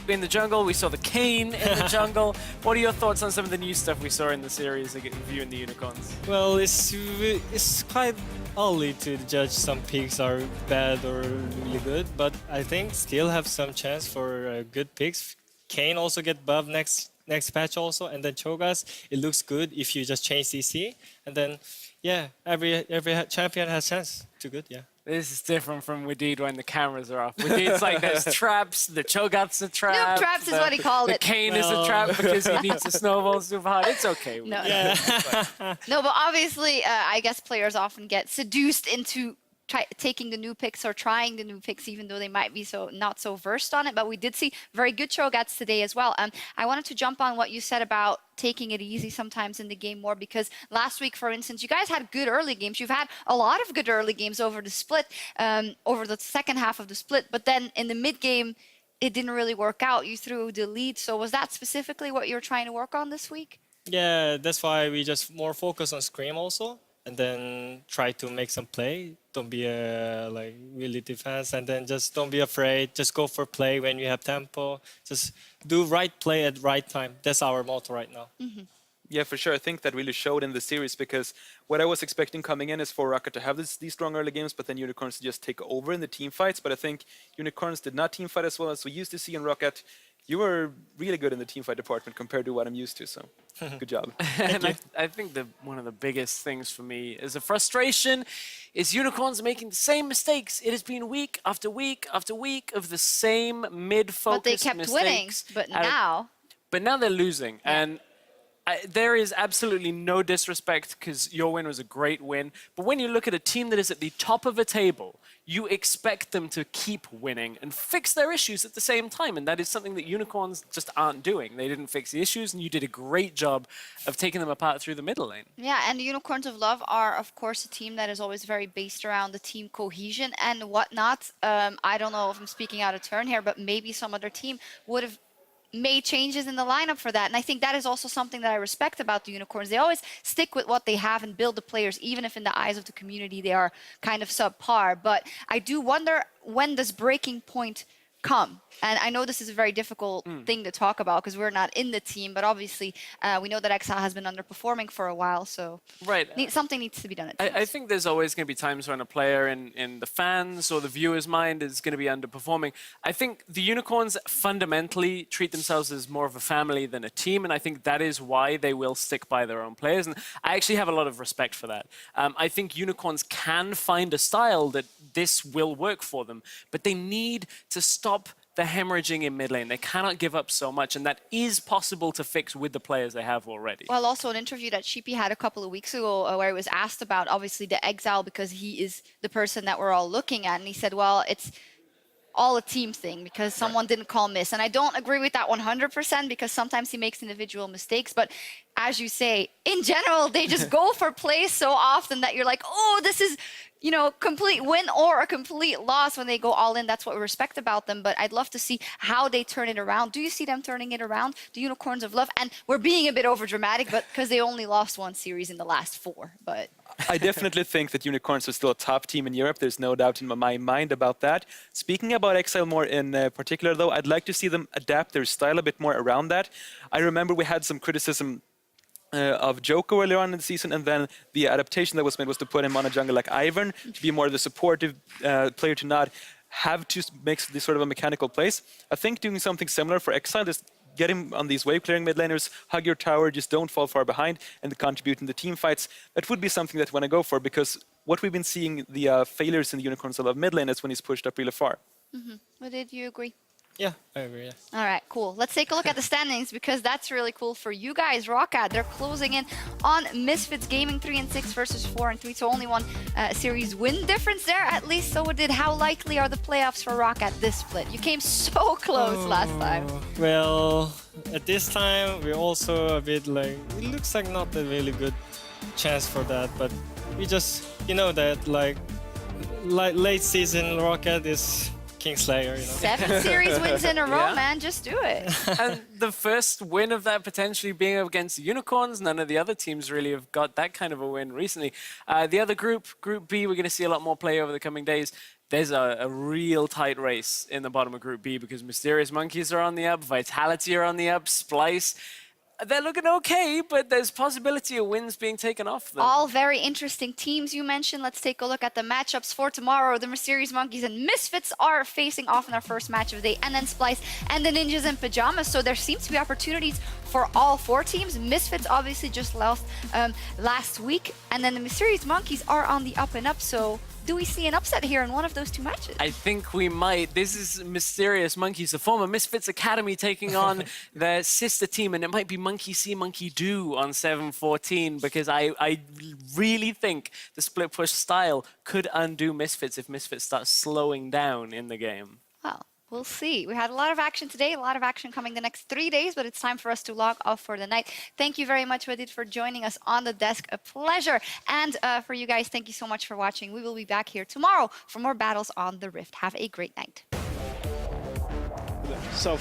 Speaker 6: in the jungle. We saw the Kayn in the jungle. What are your thoughts on some of the new stuff we saw in the series viewing the Unicorns?
Speaker 5: Well, it's quite early to judge some picks are bad or really good, but I think still have some chance for good picks. Kayn also get buffed next patch also, and then Cho'Gath, it looks good if you just change CC, and then yeah, every champion has chance to good, yeah.
Speaker 6: This is different from Wadid when the cameras are off. Wadid's like, there's traps, the Cho'Gath's a trap.
Speaker 4: Noob traps is what he called
Speaker 6: the
Speaker 4: it.
Speaker 6: The Kayn is a trap because he needs to snowball super hard. It's okay.
Speaker 4: No, no, but obviously, I guess players often get seduced into taking the new picks or trying the new picks, even though they might be not so versed on it. But we did see very good Cho'Gaths today as well. I wanted to jump on what you said about taking it easy sometimes in the game more, because last week, for instance, you guys had good early games. You've had a lot of good early games over the split, over the second half of the split. But then in the mid game, it didn't really work out. You threw the lead. So was that specifically what you're trying to work on this week?
Speaker 5: Yeah, that's why we just more focus on scrim also, and then try to make some play. Don't be like really defense, and then just don't be afraid. Just go for play when you have tempo. Just do right play at right time. That's our motto right now.
Speaker 4: Mm-hmm.
Speaker 7: Yeah, for sure. I think that really showed in the series, because what I was expecting coming in is for Rocket to have these strong early games, but then Unicorns to just take over in the team fights. But I think Unicorns did not team fight as well as we used to see in Rocket. You were really good in the teamfight department compared to what I'm used to, so good job.
Speaker 6: And I think one of the biggest things for me is a frustration is Unicorns making the same mistakes. It has been week after week after week of the same mid-focus
Speaker 4: But they kept winning, but now...
Speaker 6: But now they're losing, and there is absolutely no disrespect because your win was a great win. But when you look at a team that is at the top of a table, you expect them to keep winning and fix their issues at the same time. And that is something that Unicorns just aren't doing. They didn't fix the issues, and you did a great job of taking them apart through the middle lane.
Speaker 4: Yeah, and the Unicorns of Love are, of course, a team that is always very based around the team cohesion and whatnot. I don't know if I'm speaking out of turn here, but maybe some other team would have made changes in the lineup for that. And I think that is also something that I respect about the Unicorns. They always stick with what they have and build the players, even if in the eyes of the community they are kind of subpar. But I do wonder, when does breaking point come? And I know this is a very difficult thing to talk about because we're not in the team, but obviously we know that Exile has been underperforming for a while, so something needs to be done.
Speaker 6: I think there's always going to be times when a player in the fans or the viewer's mind is going to be underperforming. I think the Unicorns fundamentally treat themselves as more of a family than a team, and I think that is why they will stick by their own players, and I actually have a lot of respect for that. I think Unicorns can find a style that this will work for them, but they need to stop the hemorrhaging in mid lane. They cannot give up so much, and that is possible to fix with the players they have already.
Speaker 4: Well, also an interview that Sheepy had a couple of weeks ago where he was asked about, obviously, the Exile, because he is the person that we're all looking at, and he said, well, it's all a team thing because someone didn't call miss. And I don't agree with that 100% because sometimes he makes individual mistakes, but as you say, in general, they just go for plays so often that you're like, oh, this is, you know, complete win or a complete loss when they go all in. That's what we respect about them. But I'd love to see how they turn it around. Do you see them turning it around? The Unicorns of Love. And we're being a bit over dramatic, but because they only lost one series in the last 4. But
Speaker 7: I definitely think that Unicorns are still a top team in Europe. There's no doubt in my mind about that. Speaking about Exile more in particular, though, I'd like to see them adapt their style a bit more around that. I remember we had some criticism of Joko earlier on in the season, and then the adaptation that was made was to put him on a jungle like Ivern, to be more of the supportive player, to not have to make this sort of a mechanical plays. I think doing something similar for Exile, just get him on these wave clearing mid laners, hug your tower, just don't fall far behind, and contribute in the team fights. That would be something that I want to go for, because what we've been seeing the failures in the Unicorns of Love mid lane is when he's pushed up really far.
Speaker 4: What did you agree?
Speaker 5: Yeah, I agree. Yeah.
Speaker 4: All right, cool. Let's take a look at the standings because that's really cool for you guys. Roccat, they're closing in on Misfits Gaming 3-6 versus 4-3. So only one series win difference there at least. So did how likely are the playoffs for Roccat this split? You came so close last time.
Speaker 5: Well, at this time, we're also a bit like, it looks like not a really good chance for that, but we just, you know that like late season Rocket is Kingslayer, you know.
Speaker 4: 7 series wins in a row,
Speaker 6: Yeah.
Speaker 4: man. Just do it.
Speaker 6: And the first win of that potentially being against Unicorns. None of the other teams really have got that kind of a win recently. The other group, Group B, we're going to see a lot more play over the coming days. There's a real tight race in the bottom of Group B because Mysterious Monkeys are on the up, Vitality are on the up, Splice. They're looking okay, but there's possibility of wins being taken off them.
Speaker 4: All very interesting teams you mentioned. Let's take a look at the matchups for tomorrow. The Mysterious Monkeys and Misfits are facing off in their first match of the day, and then Splice and the Ninjas in Pajamas. So there seems to be opportunities for all 4 teams. Misfits obviously just lost last week, and then the Mysterious Monkeys are on the up and up. So do we see an upset here in one of those 2 matches?
Speaker 6: I think we might. This is Mysterious Monkeys, the former Misfits Academy taking on their sister team, and it might be Monkey See, Monkey Do on 7-14 because I really think the split push style could undo Misfits if Misfits start slowing down in the game.
Speaker 4: Well, we'll see. We had a lot of action today, a lot of action coming the next 3 days, but it's time for us to log off for the night. Thank you very much, Wadid, for joining us on the desk. A pleasure. And for you guys, thank you so much for watching. We will be back here tomorrow for more battles on the Rift. Have a great night.
Speaker 10: So